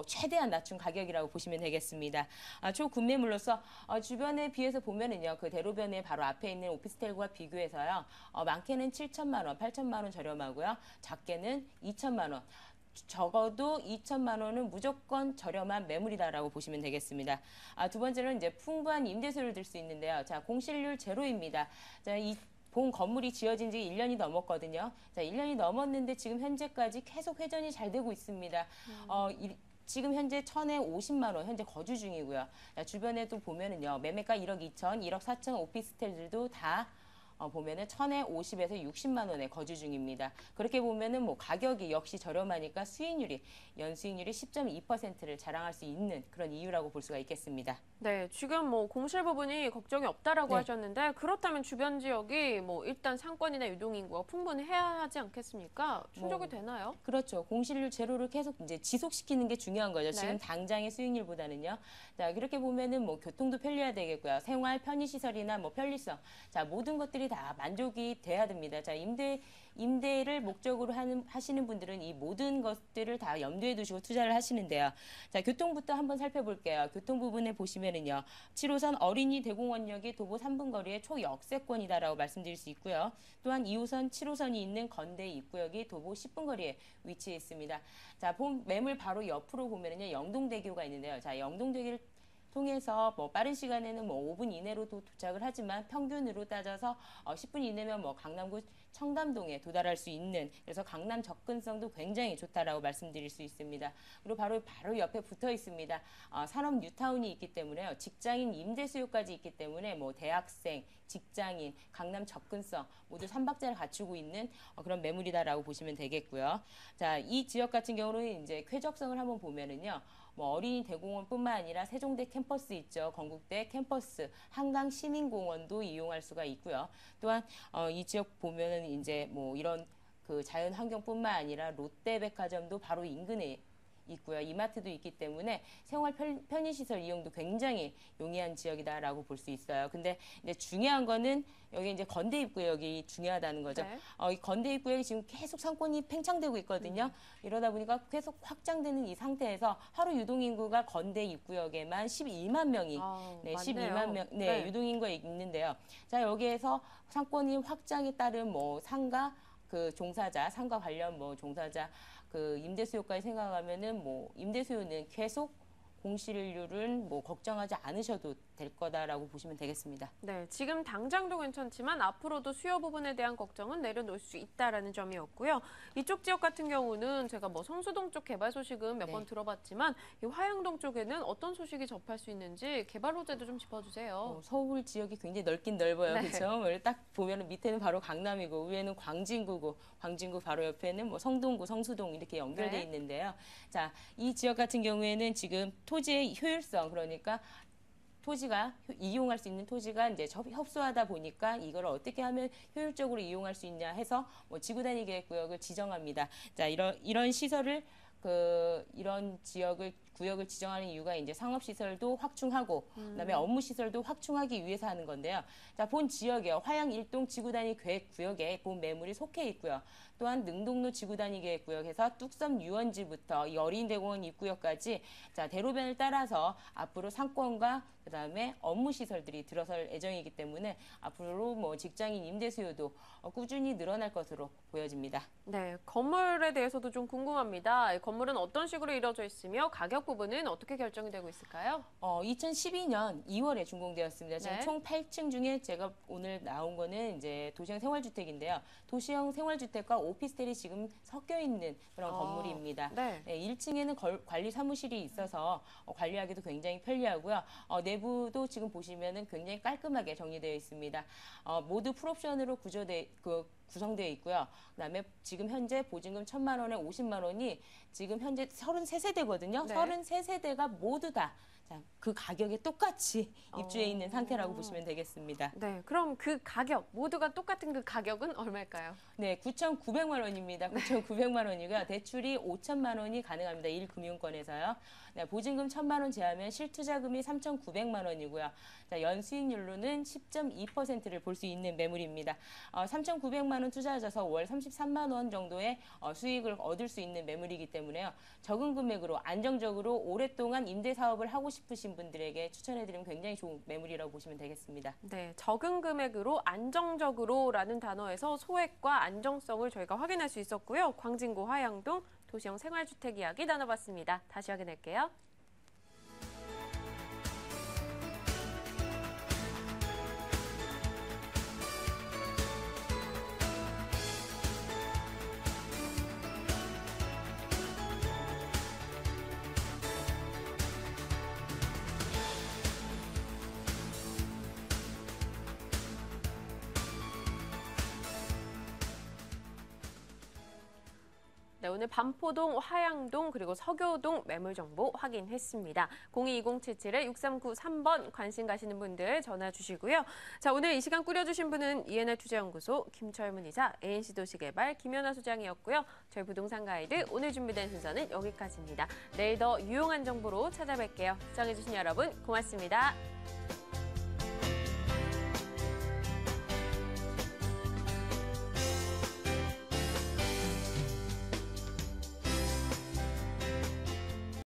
최대한 낮춘 가격이라고 보시면 되겠습니다. 초급매물로서 주변에 비해서 보면은요, 그 대로변에 바로 앞에 있는 오피스텔과 비교해서요, 많게는 7천만 원, 8천만 원 저렴하고요, 작게는 2천만 원. 적어도 2천만 원은 무조건 저렴한 매물이다라고 보시면 되겠습니다. 두 번째는 이제 풍부한 임대수를 들 수 있는데요. 자, 공실률 제로입니다. 자, 본 건물이 지어진 지 1년이 넘었거든요. 자, 1년이 넘었는데 지금 현재까지 계속 회전이 잘 되고 있습니다. 지금 현재 1,000에 50만 원 현재 거주 중이고요. 자, 주변에 또 보면은요, 매매가 1억 2천, 1억 4천 오피스텔들도 다 보면은 1,000에 50에서 60만 원에 거주 중입니다. 그렇게 보면은 가격이 역시 저렴하니까 연수익률이 10.2%를 자랑할 수 있는 그런 이유라고 볼 수가 있겠습니다. 네, 지금 공실 부분이 걱정이 없다라고 하셨는데, 그렇다면 주변 지역이 일단 상권이나 유동인구가 풍부해야 하지 않겠습니까? 충족이 되나요? 그렇죠. 공실률 제로를 계속 이제 지속시키는 게 중요한 거죠. 네. 지금 당장의 수익률보다는요. 자, 그렇게 보면은 교통도 편리해야 되겠고요. 생활 편의시설이나 편리성. 자, 모든 것들이 다 만족이 돼야 됩니다. 자, 임대를 목적으로 하시는 분들은 이 모든 것들을 다 염두에 두시고 투자를 하시는데요. 자, 교통부터 한번 살펴볼게요. 교통 부분에 보시면은요, 7호선 어린이 대공원역이 도보 3분 거리의 초역세권이다라고 말씀드릴 수 있고요. 또한 2호선, 7호선이 있는 건대 입구역이 도보 10분 거리에 위치해 있습니다. 자, 매물 바로 옆으로 보면은요, 영동대교가 있는데요. 자, 영동대교를 통해서 빠른 시간에는 5분 이내로도 도착을 하지만 평균으로 따져서 10분 이내면 강남구 청담동에 도달할 수 있는, 그래서 강남 접근성도 굉장히 좋다라고 말씀드릴 수 있습니다. 그리고 바로 옆에 붙어 있습니다. 산업 뉴타운이 있기 때문에요. 직장인 임대 수요까지 있기 때문에 대학생, 직장인, 강남 접근성 모두 3박자를 갖추고 있는 그런 매물이다라고 보시면 되겠고요. 자, 이 지역 같은 경우는 이제 쾌적성을 한번 보면은요. 어린이 대공원뿐만 아니라 세종대 캠퍼스 있죠. 건국대 캠퍼스, 한강 시민공원도 이용할 수가 있고요. 또한 이 지역 보면은 이제 이런 그 자연 환경뿐만 아니라 롯데백화점도 바로 인근에 있고요. 이마트도 있기 때문에 생활 편의시설 이용도 굉장히 용이한 지역이다라고 볼 수 있어요. 근데 이제 중요한 거는 여기 이제 건대 입구역이 중요하다는 거죠. 네. 이 건대 입구역이 지금 계속 상권이 팽창되고 있거든요. 이러다 보니까 계속 확장되는 이 상태에서 하루 유동인구가 건대 입구역에만 12만 명이, 12만 명, 유동인구가 있는데요. 자, 여기에서 상권이 확장에 따른 상가 관련 종사자 임대 수요까지 생각하면은 임대 수요는 계속 공실률은 걱정하지 않으셔도 될 거다라고 보시면 되겠습니다. 네, 지금 당장도 괜찮지만 앞으로도 수요 부분에 대한 걱정은 내려놓을 수 있다라는 점이었고요. 이쪽 지역 같은 경우는 제가 성수동 쪽 개발 소식은 몇 번 들어봤지만 이 화양동 쪽에는 어떤 소식이 접할 수 있는지 개발 호재도 좀 짚어주세요. 서울 지역이 굉장히 넓긴 넓어요. 네. 그렇죠? 딱 보면 밑에는 바로 강남이고 위에는 광진구고, 광진구 바로 옆에는 성동구, 성수동 이렇게 연결돼 있는데요. 자, 이 지역 같은 경우에는 지금 토지의 효율성, 그러니까 토지가 이용할 수 있는 토지가 이제 협소하다 보니까 이걸 어떻게 하면 효율적으로 이용할 수 있냐 해서 지구 단위 계획 구역을 지정합니다. 자, 이런 시설을 이런 지역을 구역을 지정하는 이유가 이제 상업시설도 확충하고 그다음에 업무시설도 확충하기 위해서 하는 건데요. 자, 본 지역에 화양 1동 지구단위 계획구역에 본 매물이 속해 있고요. 또한 능동로 지구단위 계획구역에서 뚝섬 유원지부터 이 어린이대공원 입구역까지 자, 대로변을 따라서 앞으로 상권과 그다음에 업무 시설들이 들어설 예정이기 때문에 앞으로 뭐 직장인 임대 수요도 꾸준히 늘어날 것으로 보여집니다. 네, 건물에 대해서도 좀 궁금합니다. 건물은 어떤 식으로 이루어져 있으며 가격 부분은 어떻게 결정이 되고 있을까요? 2012년 2월에 준공되었습니다. 지금 네. 총 8층 중에 제가 오늘 나온 거는 이제 도시형 생활주택인데요. 도시형 생활주택과 오피스텔이 지금 섞여 있는 그런 건물입니다. 네. 1층에는 관리 사무실이 있어서 관리하기도 굉장히 편리하고요. 내부도 지금 보시면은 굉장히 깔끔하게 정리되어 있습니다. 모두 풀옵션으로 구성되어 있고요. 그다음에 지금 현재 보증금 1,000만 원에 50만 원이 지금 현재 33세대거든요. 네. 33세대가 모두 다 그 가격에 똑같이 입주해 있는 상태라고 보시면 되겠습니다. 네, 그럼 그 가격, 모두가 똑같은 그 가격은 얼마일까요? 네, 9,900만 원입니다. 9,900만 원이고요. 대출이 5천만 원이 가능합니다. 1금융권에서요. 네, 보증금 1,000만 원 제하면 실투자금이 3,900만 원이고요. 자, 연수익률로는 10.2%를 볼 수 있는 매물입니다. 3,900만 원 투자하셔서 월 33만 원 정도의 수익을 얻을 수 있는 매물이기 때문에요. 적은 금액으로 안정적으로 오랫동안 임대 사업을 하고 싶으신 분들에게 추천해드리면 굉장히 좋은 매물이라고 보시면 되겠습니다. 네, 적은 금액으로 안정적으로라는 단어에서 소액과 안정성을 저희가 확인할 수 있었고요. 광진구 화양동 도시형 생활주택 이야기 나눠봤습니다. 다시 확인할게요. 네, 오늘 반포동, 화양동, 그리고 서교동 매물 정보 확인했습니다. 022077-6393번 관심 가시는 분들 전화 주시고요. 자, 오늘 이 시간 꾸려주신 분은 ENR 투자연구소 김철문 이사, ANC 도시개발 김연아 소장이었고요. 저희 부동산 가이드 오늘 준비된 순서는 여기까지입니다. 내일 더 유용한 정보로 찾아뵐게요. 시청해주신 여러분 고맙습니다.